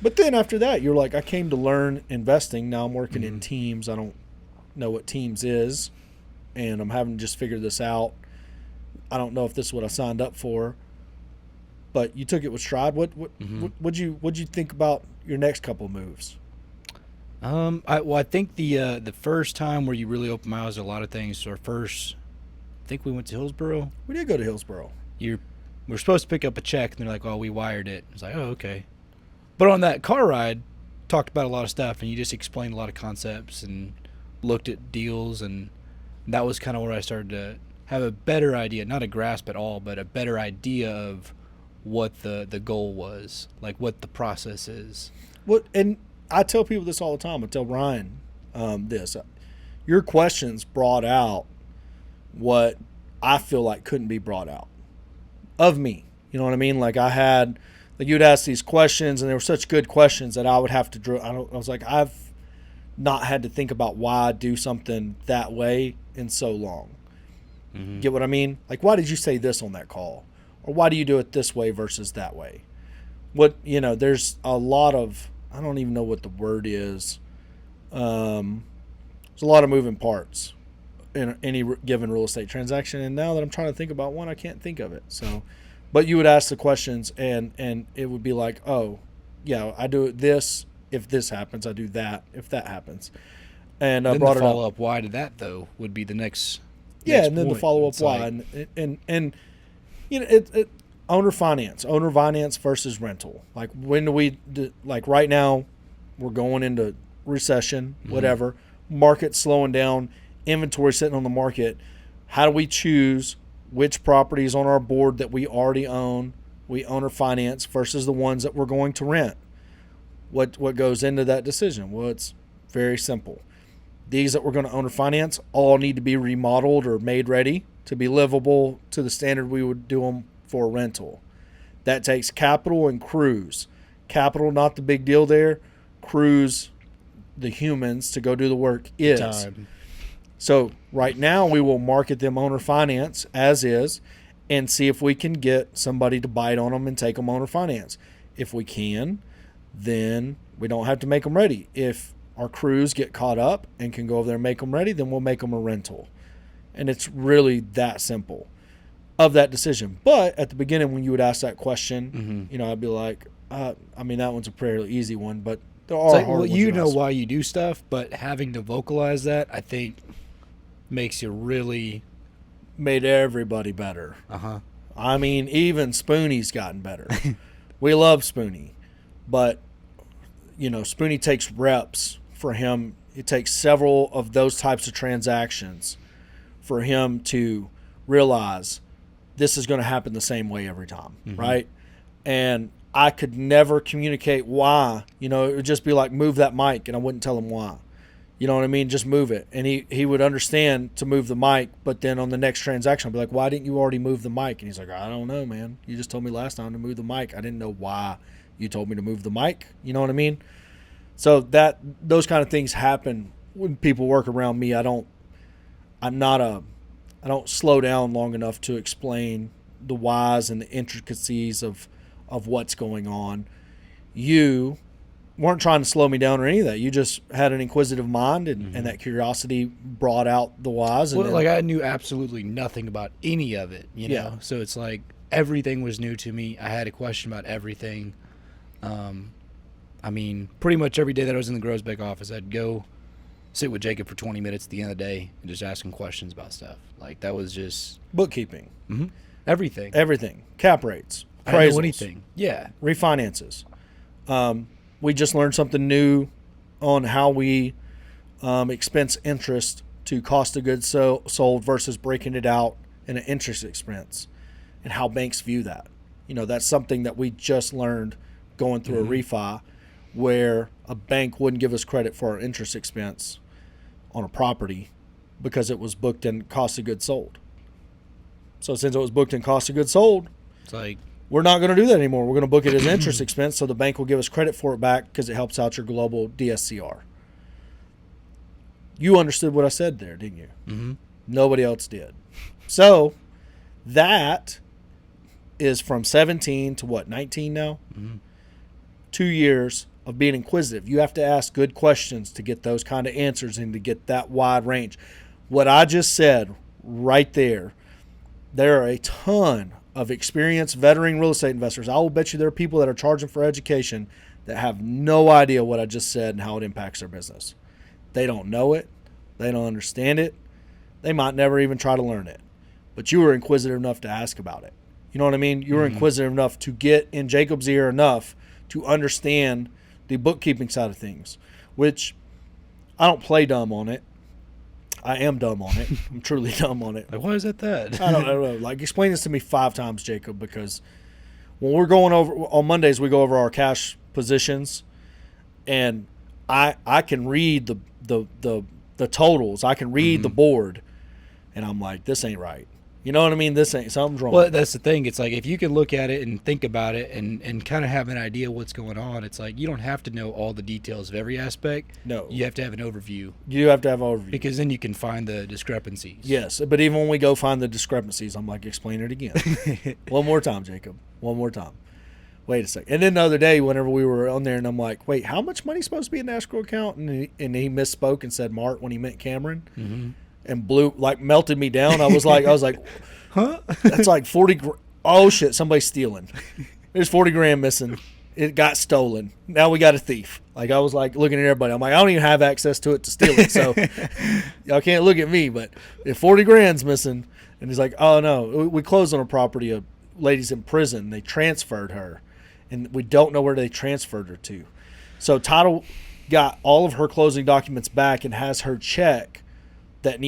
[SPEAKER 1] But then after that, you're like, I came to learn investing. Now I'm working in Teams. I don't know what Teams is, and I'm having to just figure this out. I don't know if this is what I signed up for. But you took it with stride. What'd you think about your next couple of moves?
[SPEAKER 2] I think the first time where you really opened my eyes to a lot of things. So I think we went to Hillsboro.
[SPEAKER 1] We did go to Hillsboro.
[SPEAKER 2] We're supposed to pick up a check, and they're like, "Oh, we wired it." It's like, "Oh, okay." But on that car ride, talked about a lot of stuff, and you just explained a lot of concepts and looked at deals, and that was kind of where I started to have a better idea, not a grasp at all, but a better idea of what the goal was, like what the process is.
[SPEAKER 1] And I tell people this all the time. I tell Ryan this. Your questions brought out what I feel like couldn't be brought out of me. You know what I mean? Like you'd ask these questions, and they were such good questions that I would have to I was like, I've not had to think about why I do something that way in so long. Mm-hmm. Get what I mean? Like, why did you say this on that call? Or why do you do it this way versus that way? There's a lot of, I don't even know what the word is. There's a lot of moving parts in any given real estate transaction. And now that I'm trying to think about one, I can't think of it. So, but you would ask the questions, and it would be like, oh, yeah, I do this. If this happens, I do that. If that happens. And
[SPEAKER 2] then
[SPEAKER 1] brought
[SPEAKER 2] the
[SPEAKER 1] it up.
[SPEAKER 2] follow-up why to that, though, would be the next
[SPEAKER 1] and then
[SPEAKER 2] point.
[SPEAKER 1] the follow-up why. And owner finance versus rental. Like, when do we like right now we're going into recession, whatever, market slowing down, inventory sitting on the market. How do we choose which properties on our board that we already own, we owner finance versus the ones that we're going to rent? What goes into that decision? Well, it's very simple. These that we're going to owner finance all need to be remodeled or made ready to be livable to the standard we would do them for a rental. That takes capital and crews. Capital, not the big deal there. Crews, the humans to go do the work is.
[SPEAKER 2] Time.
[SPEAKER 1] So right now we will market them owner finance as is and see if we can get somebody to bite on them and take them owner finance. If we can, then we don't have to make them ready. If our crews get caught up and can go over there and make them ready, then we'll make them a rental. And it's really that simple of that decision. But at the beginning, when you would ask that question, I'd be like, that one's a fairly easy one, but there are hard ones.
[SPEAKER 2] You know why you do stuff, but having to vocalize that, I think, makes you really
[SPEAKER 1] made everybody better.
[SPEAKER 2] Uh-huh.
[SPEAKER 1] I mean, even Spoonie's gotten better. We love Spoonie, but Spoonie takes reps for him. It takes several of those types of transactions for him to realize this is going to happen the same way every time, right? And I could never communicate why. It would just be like, move that mic, and I wouldn't tell him why. You know what I mean? Just move it. And he would understand to move the mic, but then on the next transaction, I'd be like, why didn't you already move the mic? And he's like, I don't know, man. You just told me last time to move the mic. I didn't know why you told me to move the mic. You know what I mean? So those kind of things happen when people work around me, I don't slow down long enough to explain the whys and the intricacies of what's going on. You weren't trying to slow me down or any of that. You just had an inquisitive mind, and that curiosity brought out the whys. And
[SPEAKER 2] well, like I knew absolutely nothing about any of it, you know? So it's like everything was new to me. I had a question about everything. I mean, pretty much every day that I was in the Grosbeck office, I'd go sit with Jacob for 20 minutes at the end of the day and just ask him questions about stuff. Like, that was just...
[SPEAKER 1] bookkeeping.
[SPEAKER 2] Everything.
[SPEAKER 1] Everything. Cap rates.
[SPEAKER 2] I didn't know
[SPEAKER 1] Appraisals.
[SPEAKER 2] anything. Yeah.
[SPEAKER 1] Refinances. We just learned something new on how we expense interest to cost of goods sold versus breaking it out in an interest expense, and how banks view that. You know, that's something that we just learned going through a refi, where a bank wouldn't give us credit for our interest expense on a property because it was booked in cost of goods sold. So since it was booked in cost of goods sold,
[SPEAKER 2] It's like,
[SPEAKER 1] we're not going to do that anymore. We're going to book it as interest expense, so the bank will give us credit for it back because it helps out your global DSCR. You understood what I said there, didn't you? Nobody else did. So that is from 17 to what, 19 now? 2 years of being inquisitive. You have to ask good questions to get those kind of answers and to get that wide range. What I just said right there are a ton of experienced veteran real estate investors. I will bet you there are people that are charging for education that have no idea what I just said and how it impacts their business. They don't know it. They don't understand it. They might never even try to learn it. But you were inquisitive enough to ask about it. You know what I mean? You were inquisitive enough to get in Jacob's ear enough to understand the bookkeeping side of things, which I don't play dumb on it. I am dumb on it. I'm truly dumb on it.
[SPEAKER 2] like, why is that?
[SPEAKER 1] I don't know. Like, explain this to me 5 times, Jacob, because when we're going over on Mondays, we go over our cash positions, and I can read the totals. I can read the board, and I'm like, this ain't right. You know what I mean? This ain't, something's wrong.
[SPEAKER 2] Well, that's the thing. It's like, if you can look at it and think about it and kind of have an idea what's going on, it's like you don't have to know all the details of every aspect.
[SPEAKER 1] No.
[SPEAKER 2] You have to have an overview.
[SPEAKER 1] You have to have an overview.
[SPEAKER 2] Because then you can find the discrepancies.
[SPEAKER 1] Yes, but even when we go find the discrepancies, I'm like, explain it again. One more time, Jacob. One more time. Wait a second. And then the other day, whenever we were on there, and I'm like, wait, how much money's supposed to be in the escrow account? And he misspoke and said Mart when he meant Cameron. And melted me down. I was like, huh? That's like 40. Oh shit! Somebody's stealing. There's 40 grand missing. It got stolen. Now we got a thief. Like, I was like looking at everybody. I'm like, I don't even have access to it to steal it. So y'all can't look at me. But if 40 grand's missing, and he's like, oh no, we closed on a property. A lady's in prison. They transferred her, and we don't know where they transferred her to. So title got all of her closing documents back and has her check that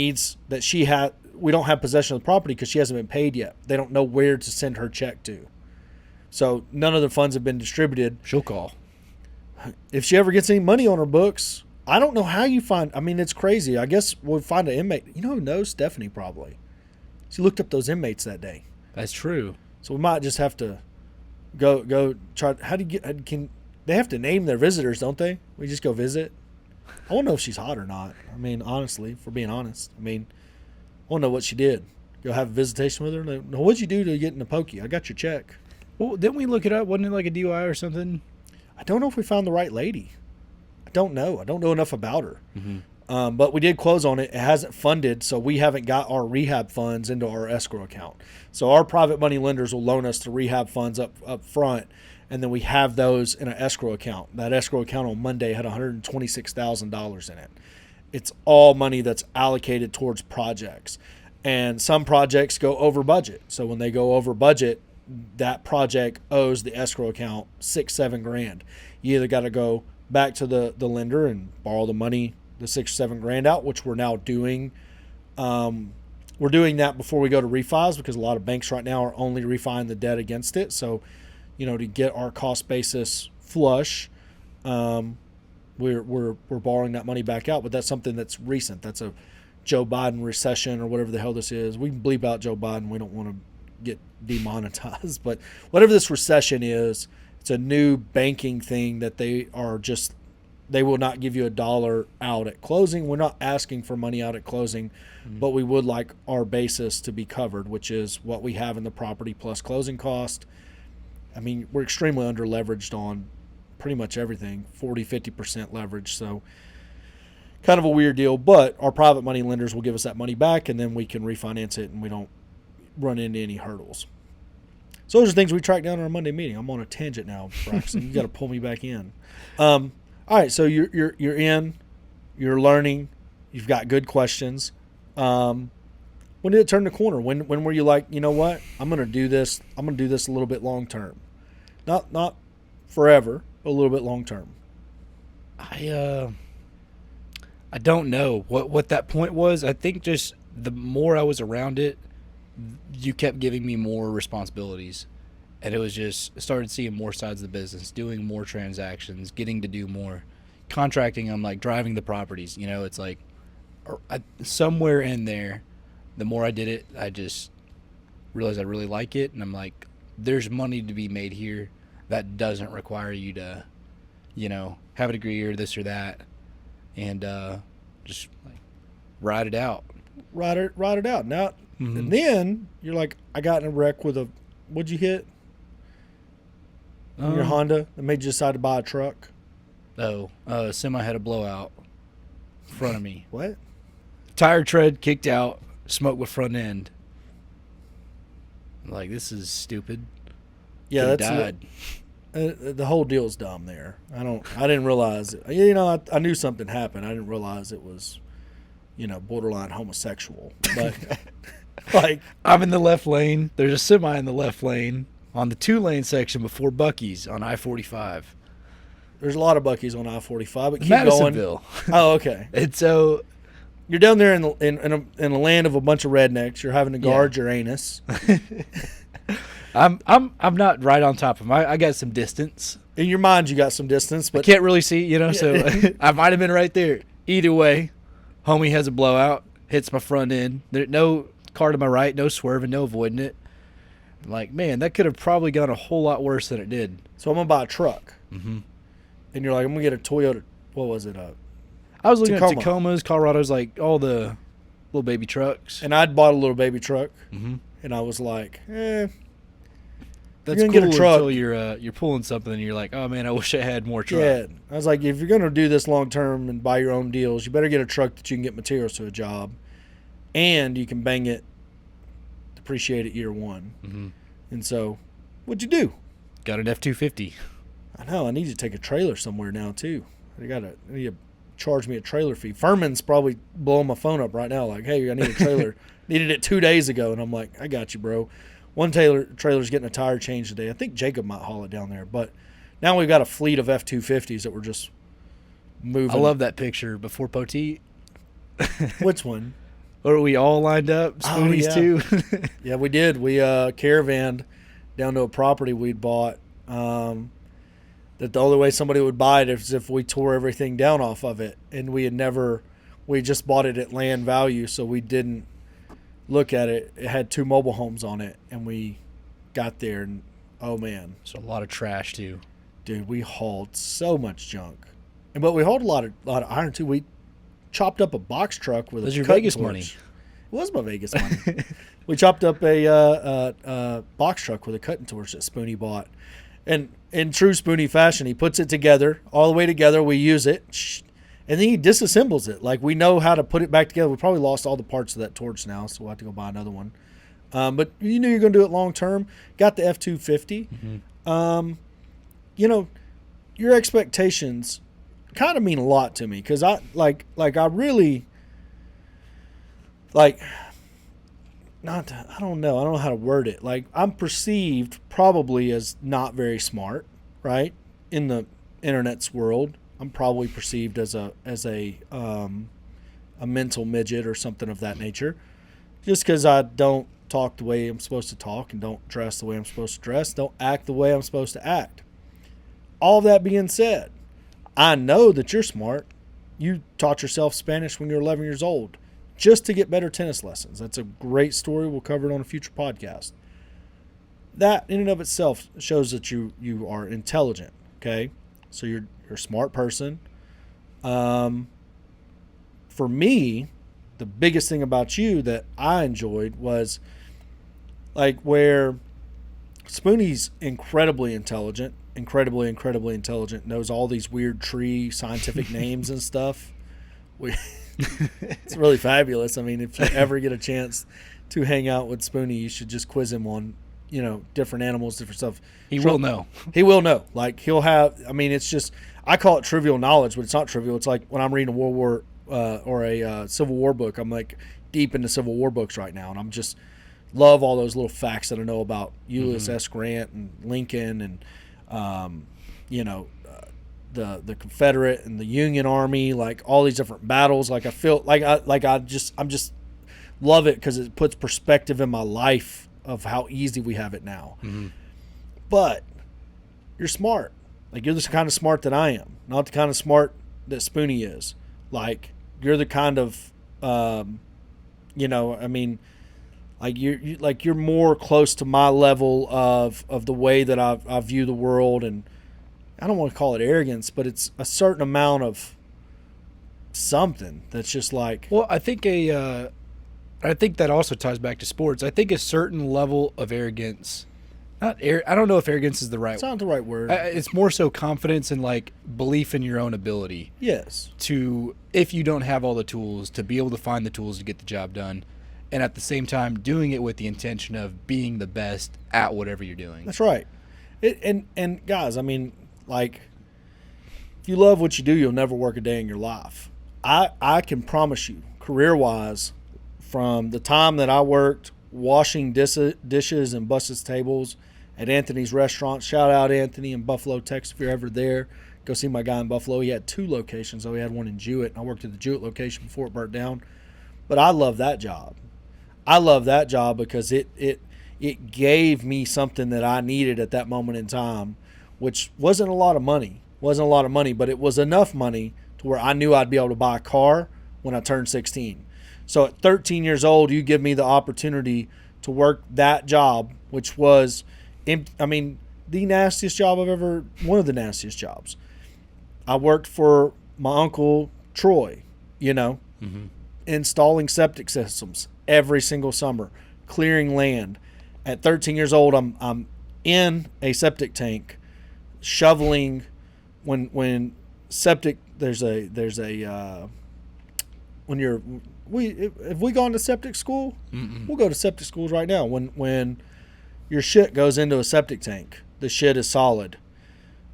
[SPEAKER 1] she had. We don't have possession of the property because she hasn't been paid yet. They don't know where to send her check to. So none of the funds have been distributed.
[SPEAKER 2] She'll call.
[SPEAKER 1] If she ever gets any money on her books, I don't know how you find. I mean, it's crazy. I guess we'll find an inmate. You know who knows? Stephanie probably. She looked up those inmates that day.
[SPEAKER 2] That's true.
[SPEAKER 1] So we might just have to go try. How do you get? Can they have to name their visitors? Don't they? We just go visit. I don't know if she's hot or not. I mean, honestly, for being honest, I mean, I don't know what she did. Go have a visitation with her. Like, what'd you do to get in the pokey? I got your check.
[SPEAKER 2] Well, didn't we look it up? Wasn't it like a DUI or something?
[SPEAKER 1] I don't know if we found the right lady. I don't know. I don't know enough about her. But we did close on it. It hasn't funded, so we haven't got our rehab funds into our escrow account. So our private money lenders will loan us the rehab funds up front, and then we have those in an escrow account. That escrow account on Monday had $126,000 in it. It's all money that's allocated towards projects. And some projects go over budget. So when they go over budget, that project owes the escrow account $6-7 grand. You either got to go back to the lender and borrow the money, the $6-7 grand out, which we're now doing. We're doing that before we go to refis because a lot of banks right now are only refining the debt against it. So, to get our cost basis flush, we're borrowing that money back out. But that's something that's recent. That's a Joe Biden recession or whatever the hell this is. We can bleep out Joe Biden. We don't want to get demonetized. But whatever this recession is, it's a new banking thing that they are just they will not give you $1 out at closing. We're not asking for money out at closing, but we would like our basis to be covered, which is what we have in the property plus closing cost. I mean, we're extremely under leveraged on pretty much everything, 40-50% leverage. So kind of a weird deal, but our private money lenders will give us that money back, and then we can refinance it and we don't run into any hurdles. So those are things we track down in our Monday meeting. I'm on a tangent now, Braxton. You got to pull me back in. All right, so you're in, you're learning, you've got good questions. When did it turn the corner? When were you like, you know what, I'm gonna do this. I'm gonna do this a little bit long term, not forever, but a little bit long term.
[SPEAKER 2] I don't know what that point was. I think just the more I was around it, you kept giving me more responsibilities, and it was just started seeing more sides of the business, doing more transactions, getting to do more contracting. I'm like driving the properties. It's like somewhere in there, the more I did it, I just realized I really like it, and I'm like, there's money to be made here that doesn't require you to, have a degree or this or that, and just like ride it out.
[SPEAKER 1] Ride it out. Now, and then you're like, I got in a wreck with what'd you hit? Your Honda that made you decide to buy a truck?
[SPEAKER 2] Semi had a blowout in front of me.
[SPEAKER 1] What?
[SPEAKER 2] Tire tread kicked out, smoke with front end. I'm like, this is stupid.
[SPEAKER 1] Yeah,
[SPEAKER 2] Could've
[SPEAKER 1] that's
[SPEAKER 2] died.
[SPEAKER 1] the whole deal's dumb there. I didn't realize it. I knew something happened. I didn't realize it was, borderline homosexual. But like,
[SPEAKER 2] I'm in the left lane. There's a semi in the left lane on the 2-lane section before Buc-ee's on I-45.
[SPEAKER 1] There's a lot of Buc-ee's on I-45, but keep
[SPEAKER 2] Madisonville.
[SPEAKER 1] going. Oh, okay.
[SPEAKER 2] And so
[SPEAKER 1] you're down there in a land of a bunch of rednecks. You're having to guard your anus.
[SPEAKER 2] I'm not right on top of him. I got some distance.
[SPEAKER 1] In your mind, you got some distance, but
[SPEAKER 2] I can't really see, so I might have been right there. Either way, homie has a blowout, hits my front end. There, no car to my right, no swerving, no avoiding it. I'm like, man, that could have probably gone a whole lot worse than it did.
[SPEAKER 1] So I'm going to buy a truck.
[SPEAKER 2] Mm-hmm.
[SPEAKER 1] And you're like, I'm going to get a Toyota. What was it?
[SPEAKER 2] I was looking
[SPEAKER 1] Tacoma.
[SPEAKER 2] at Tacomas, Colorado's, like all the little baby trucks.
[SPEAKER 1] And I'd bought a little baby truck.
[SPEAKER 2] Mm-hmm.
[SPEAKER 1] And I was like,
[SPEAKER 2] that's
[SPEAKER 1] you're
[SPEAKER 2] cool
[SPEAKER 1] gonna get a truck
[SPEAKER 2] until you're pulling something and you're like, oh man, I wish I had more truck.
[SPEAKER 1] Yeah. I was like, if you're going to do this long term and buy your own deals, you better get a truck that you can get materials to a job, and you can bang it, depreciate it year one.
[SPEAKER 2] Mm-hmm.
[SPEAKER 1] And so, what'd you do?
[SPEAKER 2] Got an F-250.
[SPEAKER 1] I know. I need to take a trailer somewhere now too. I need to charge me a trailer fee. Furman's probably blowing my phone up right now, like, hey, I need a trailer. Needed it 2 days ago, and I'm like, I got you, bro. One trailer's getting a tire change today. I think Jacob might haul it down there, but now we've got a fleet of F-250s that we're just moving.
[SPEAKER 2] I love that picture before Poteet.
[SPEAKER 1] Which one?
[SPEAKER 2] Or we all lined up, Spoonies too.
[SPEAKER 1] Yeah, we did. We caravanned down to a property we'd bought. That the only way somebody would buy it is if we tore everything down off of it, and we just bought it at land value, so we didn't look at it. It had 2 mobile homes on it, and we got there, and oh man,
[SPEAKER 2] So a lot of trash too.
[SPEAKER 1] dude, we hauled so much junk, but we hauled a lot of iron too. We chopped up a box truck with
[SPEAKER 2] That's
[SPEAKER 1] a
[SPEAKER 2] your
[SPEAKER 1] cutting
[SPEAKER 2] Vegas
[SPEAKER 1] torch.
[SPEAKER 2] money.
[SPEAKER 1] It was my Vegas money. We chopped up a box truck with a cutting torch that Spoonie bought. And in true Spoonie fashion, he puts it together, all the way together. We use it, and then he disassembles it. Like, we know how to put it back together. We probably lost all the parts of that torch now, so we'll have to go buy another one. But you knew you're going to do it long term. Got the F-250.
[SPEAKER 2] Mm-hmm.
[SPEAKER 1] Your expectations kind of mean a lot to me, because I really I don't know how to word it. Like, I'm perceived probably as not very smart, right? In the internet's world, I'm probably perceived as a mental midget or something of that nature, just because I don't talk the way I'm supposed to talk, and don't dress the way I'm supposed to dress, don't act the way I'm supposed to act. All that being said, I know that you're smart. You taught yourself Spanish when you were 11 years old just to get better tennis lessons. That's a great story. We'll cover it on a future podcast. That in and of itself shows that you are intelligent, okay? So you're a smart person. For me, the biggest thing about you that I enjoyed was like where Spoonie's incredibly intelligent, incredibly intelligent, knows all these weird tree scientific names and stuff. It's really fabulous. I mean, if you ever get a chance to hang out with Spoonie, you should just quiz him on, different animals, different stuff.
[SPEAKER 2] He will know.
[SPEAKER 1] He will know. Like he'll have. I mean, it's just I call it trivial knowledge, but it's not trivial. It's like when I'm reading a World War or a Civil War book. I'm like deep into Civil War books right now, and I'm just love all those little facts that I know about Ulysses S. Grant and Lincoln and the Confederate and the Union Army, like all these different battles. Like I feel I'm just love it because it puts perspective in my life of how easy we have it now.
[SPEAKER 2] Mm-hmm.
[SPEAKER 1] But you're smart. Like you're the kind of smart that I am, not the kind of smart that Spoonie is. Like you're the kind of, like you're more close to my level of the way that I view the world, and I don't want to call it arrogance, but it's a certain amount of something that's just like.
[SPEAKER 2] Well, I think I think that also ties back to sports. I think a certain level of arrogance, I don't know if arrogance is the right.
[SPEAKER 1] It's not the right word.
[SPEAKER 2] It's more so confidence and like belief in your own ability.
[SPEAKER 1] Yes.
[SPEAKER 2] To, if you don't have all the tools, to be able to find the tools to get the job done, and at the same time doing it with the intention of being the best at whatever you're doing.
[SPEAKER 1] That's right. And guys, I mean, like, if you love what you do, you'll never work a day in your life. I can promise you, career-wise, from the time that I worked washing dishes and busted tables at Anthony's restaurant. Shout out Anthony in Buffalo, Texas. If you're ever there, go see my guy in Buffalo. He had 2 locations, though. He had one in Jewett. I worked at the Jewett location before it burnt down. But I love that job. I love that job because it gave me something that I needed at that moment in time, which wasn't a lot of money. But it was enough money to where I knew I'd be able to buy a car when I turned 16. So at 13 years old, you give me the opportunity to work that job, which was, the nastiest job one of the nastiest jobs. I worked for my uncle Troy, installing septic systems every single summer, clearing land. At 13 years old, I'm in a septic tank, shoveling when septic have we gone to septic school?
[SPEAKER 2] Mm-mm.
[SPEAKER 1] We'll go to septic schools right now. When your shit goes into a septic tank, the shit is solid.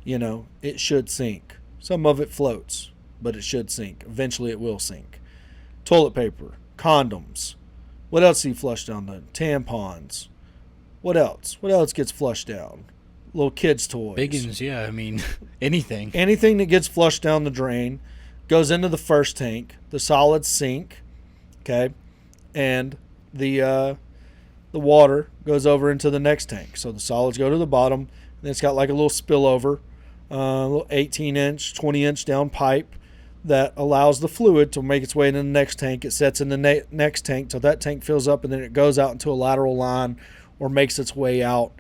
[SPEAKER 1] It should sink. Some of it floats, but it should sink. Eventually it will sink. Toilet paper, condoms. What else do you flush down the tampons? What else? What else gets flushed down? Little kids' toys.
[SPEAKER 2] Biggins, yeah. I mean, anything.
[SPEAKER 1] Anything that gets flushed down the drain goes into the first tank. The solids sink, okay, and the water goes over into the next tank. So the solids go to the bottom, and then it's got like a little spillover, a little 18-inch, 20-inch down pipe that allows the fluid to make its way into the next tank. It sets in the next tank till that tank fills up, and then it goes out into a lateral line or makes its way out.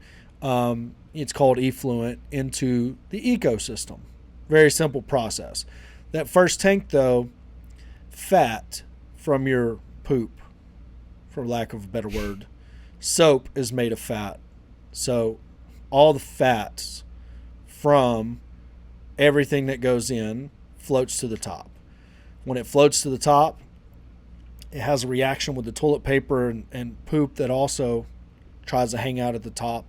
[SPEAKER 1] It's called effluent into the ecosystem. Very simple process. That first tank, though, fat from your poop, for lack of a better word, soap is made of fat. So all the fats from everything that goes in floats to the top. When it floats to the top, it has a reaction with the toilet paper and poop that also tries to hang out at the top.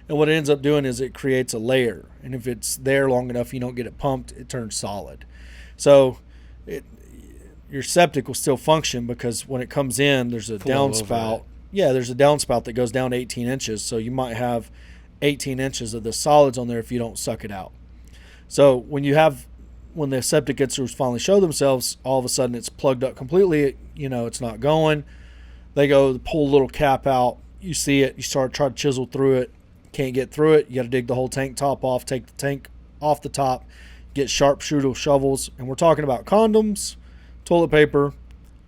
[SPEAKER 1] And what it ends up doing is it creates a layer. And if it's there long enough, you don't get it pumped, it turns solid. So your septic will still function because when it comes in, there's a downspout. Yeah, there's a downspout that goes down 18 inches. So you might have 18 inches of the solids on there if you don't suck it out. So when the septic gets to finally show themselves, all of a sudden it's plugged up completely. It's not going. They go pull a little cap out. You see it. You try to chisel through it. Can't get through it. You got to dig the whole tank top off, take the tank off the top, get sharpshooter shovels. And we're talking about condoms, toilet paper,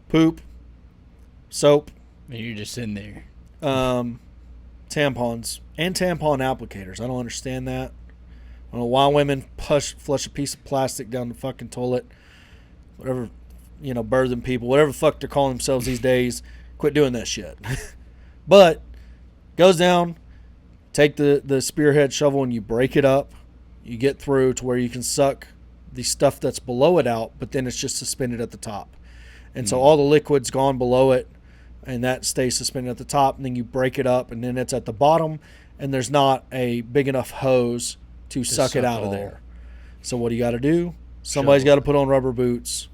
[SPEAKER 1] poop, soap.
[SPEAKER 2] And you're just sitting there.
[SPEAKER 1] Tampons and tampon applicators. I don't understand that. I don't know why women flush a piece of plastic down the fucking toilet. whatever, birthing people, whatever the fuck they're calling themselves these days, quit doing that shit. But goes down, take the spearhead shovel and you break it up. You get through to where you can suck the stuff that's below it out, but then it's just suspended at the top. And so all the liquid's gone below it, and that stays suspended at the top, and then you break it up, and then it's at the bottom, and there's not a big enough hose to suck it out of there. So what do you got to do? Somebody's got to put on rubber boots,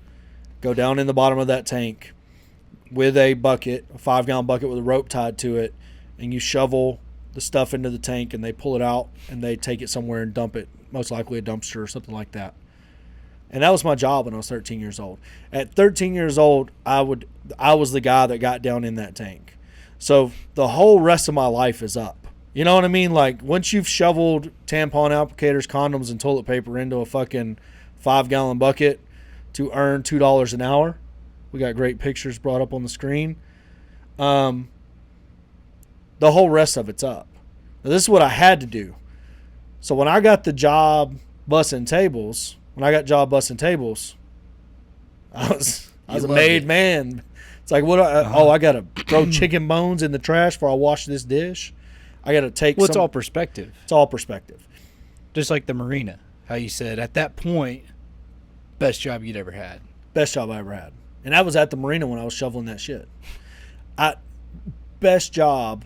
[SPEAKER 1] go down in the bottom of that tank with a bucket, a 5-gallon bucket with a rope tied to it, and you shovel the stuff into the tank, and they pull it out, and they take it somewhere and dump it, most likely a dumpster or something like that. And that was my job when I was 13 years old. At 13 years old, I was the guy that got down in that tank. So the whole rest of my life is up. You know what I mean? Like, once you've shoveled tampon applicators, condoms, and toilet paper into a fucking 5-gallon bucket to earn $2 an hour, we got great pictures brought up on the screen. The whole rest of it's up. Now, this is what I had to do. So when I got the job bussing tables, I was a made man. It's like, I got to throw chicken bones in the trash before I wash this dish. I got to take
[SPEAKER 2] it's all perspective.
[SPEAKER 1] It's all perspective.
[SPEAKER 2] Just like the marina, how you said at that point, best job you'd ever had.
[SPEAKER 1] Best job I ever had. And I was at the marina when I was shoveling that shit. Best job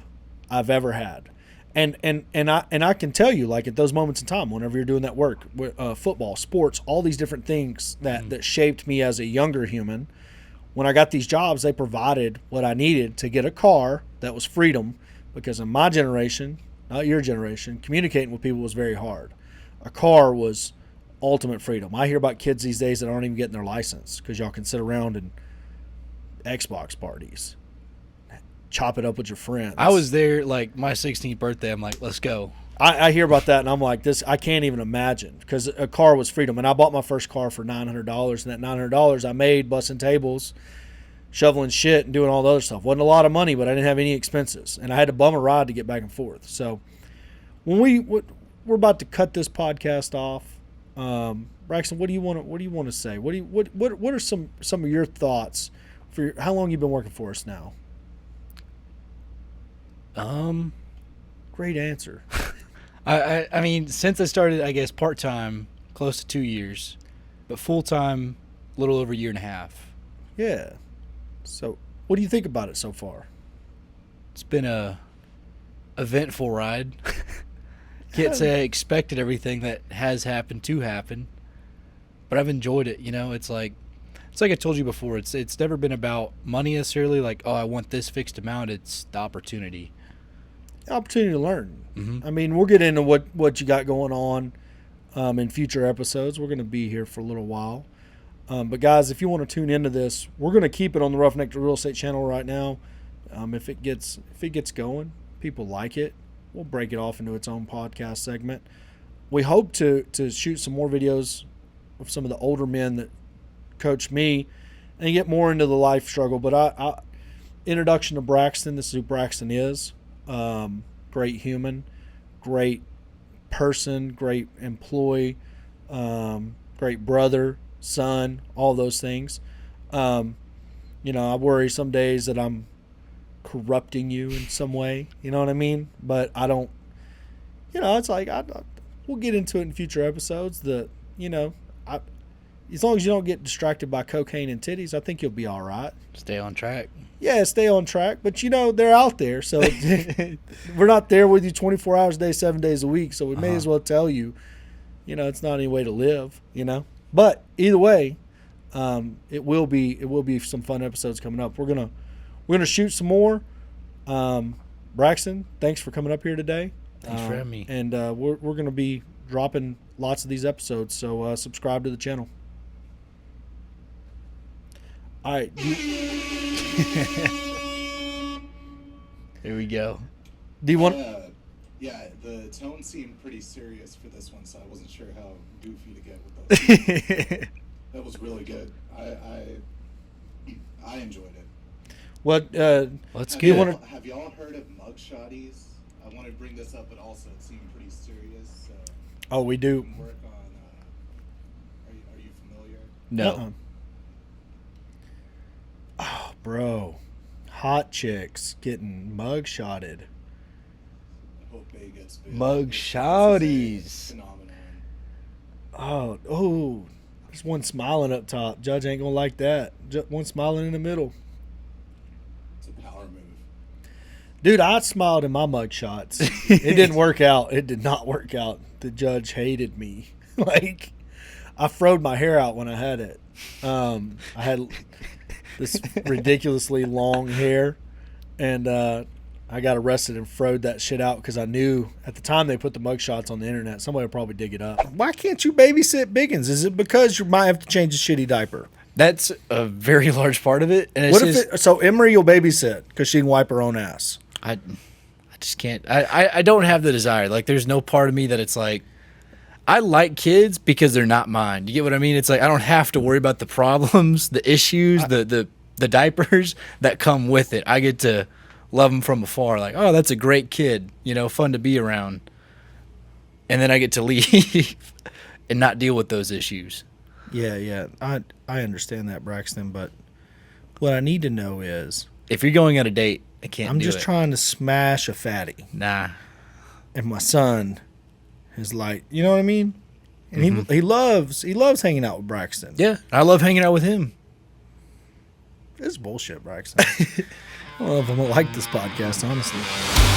[SPEAKER 1] I've ever had. And I can tell you, like, at those moments in time, whenever you're doing that work, football, sports, all these different things that shaped me as a younger human, when I got these jobs, they provided what I needed to get a car that was freedom, because in my generation, not your generation, communicating with people was very hard. A car was ultimate freedom. I hear about kids these days that aren't even getting their license because y'all can sit around in Xbox parties, chop it up with your friends.
[SPEAKER 2] I was there, like, my 16th birthday. I'm like, let's go.
[SPEAKER 1] I hear about that, and I'm like, I can't even imagine, because a car was freedom. And I bought my first car for $900, and that $900 I made bussing tables, shoveling shit, and doing all the other stuff. Wasn't a lot of money, but I didn't have any expenses, and I had to bum a ride to get back and forth. So when we're about to cut this podcast off, Braxton, what do you want to say? What are some of your thoughts for how long you've been working for us now? Great answer.
[SPEAKER 2] I mean, since I started, I guess, part-time, close to 2 years, but full-time, a little over a year and a half.
[SPEAKER 1] Yeah. So what do you think about it so far?
[SPEAKER 2] It's been a eventful ride. Can't say I expected everything that has happened to happen, but I've enjoyed it. It's like I told you before, it's never been about money necessarily, like, oh, I want this fixed amount. It's the opportunity.
[SPEAKER 1] Opportunity to learn.
[SPEAKER 2] Mm-hmm.
[SPEAKER 1] I mean, we'll get into what you got going on in future episodes. We're going to be here for a little while. But guys, if you want to tune into this, we're going to keep it on the Roughneck Real Estate channel right now. If it gets going, people like it, we'll break it off into its own podcast segment. We hope to shoot some more videos of some of the older men that coach me and get more into the life struggle. But I introduction to Braxton. This is who Braxton is. Great human, great person, great employee, great brother, son, all those things. I worry some days that I'm corrupting you in some way, you know what I mean? But I don't, it's like, we'll get into it in future episodes. As long as you don't get distracted by cocaine and titties, I think you'll be all right.
[SPEAKER 2] Stay on track.
[SPEAKER 1] Yeah, stay on track. But, they're out there. So we're not there with you 24 hours a day, 7 days a week. So we may as well tell you, it's not any way to live, But either way, it will be some fun episodes coming up. We're gonna shoot some more. Braxton, thanks for coming up here today.
[SPEAKER 2] Thanks for having me.
[SPEAKER 1] And we're gonna be dropping lots of these episodes. So subscribe to the channel. All right.
[SPEAKER 2] Here we go.
[SPEAKER 1] Do you want?
[SPEAKER 3] Yeah, the tone seemed pretty serious for this one, so I wasn't sure how goofy to get with those. That was really good. I enjoyed it.
[SPEAKER 1] What?
[SPEAKER 2] Let's
[SPEAKER 3] have
[SPEAKER 2] get.
[SPEAKER 3] Have y'all heard of mugshotties? I want to bring this up, but also it seemed pretty serious.
[SPEAKER 1] Oh, we do.
[SPEAKER 3] Work on. Are you familiar?
[SPEAKER 2] No.
[SPEAKER 1] Bro, hot chicks getting mug-shotted.
[SPEAKER 3] I hope Bay gets big.
[SPEAKER 2] Mug
[SPEAKER 3] This is a
[SPEAKER 2] shouties.
[SPEAKER 3] phenomenon.
[SPEAKER 1] Oh, there's one smiling up top. Judge ain't gonna like that. One smiling in the middle.
[SPEAKER 3] It's a power move.
[SPEAKER 1] Dude, I smiled in my mug shots. It didn't work out. It did not work out. The judge hated me. Like, I froed my hair out when I had it. I had this ridiculously long hair, and I got arrested and froed that shit out because I knew at the time they put the mug shots on the internet, somebody would probably dig it up. Why can't you babysit Biggins? Is it because you might have to change a shitty diaper?
[SPEAKER 2] That's a very large part of it. And it's
[SPEAKER 1] What if so Emery will babysit because she can wipe her own ass?
[SPEAKER 2] I just can't. I don't have the desire. Like, there's no part of me that it's like, I like kids because they're not mine. You get what I mean? It's like, I don't have to worry about the problems, the issues, the diapers that come with it. I get to love them from afar. Like, oh, that's a great kid. You know, fun to be around. And then I get to leave and not deal with those issues.
[SPEAKER 1] Yeah. I understand that, Braxton, but what I need to know is
[SPEAKER 2] If you're going on a date, I can't
[SPEAKER 1] I'm
[SPEAKER 2] do
[SPEAKER 1] just
[SPEAKER 2] it.
[SPEAKER 1] trying to smash a fatty.
[SPEAKER 2] Nah.
[SPEAKER 1] And my son is like, you know what I mean? And
[SPEAKER 2] Mm-hmm.
[SPEAKER 1] he loves hanging out with Braxton.
[SPEAKER 2] Yeah, I love hanging out with him.
[SPEAKER 1] This is bullshit, Braxton. I don't know if I'm gonna like this podcast, honestly.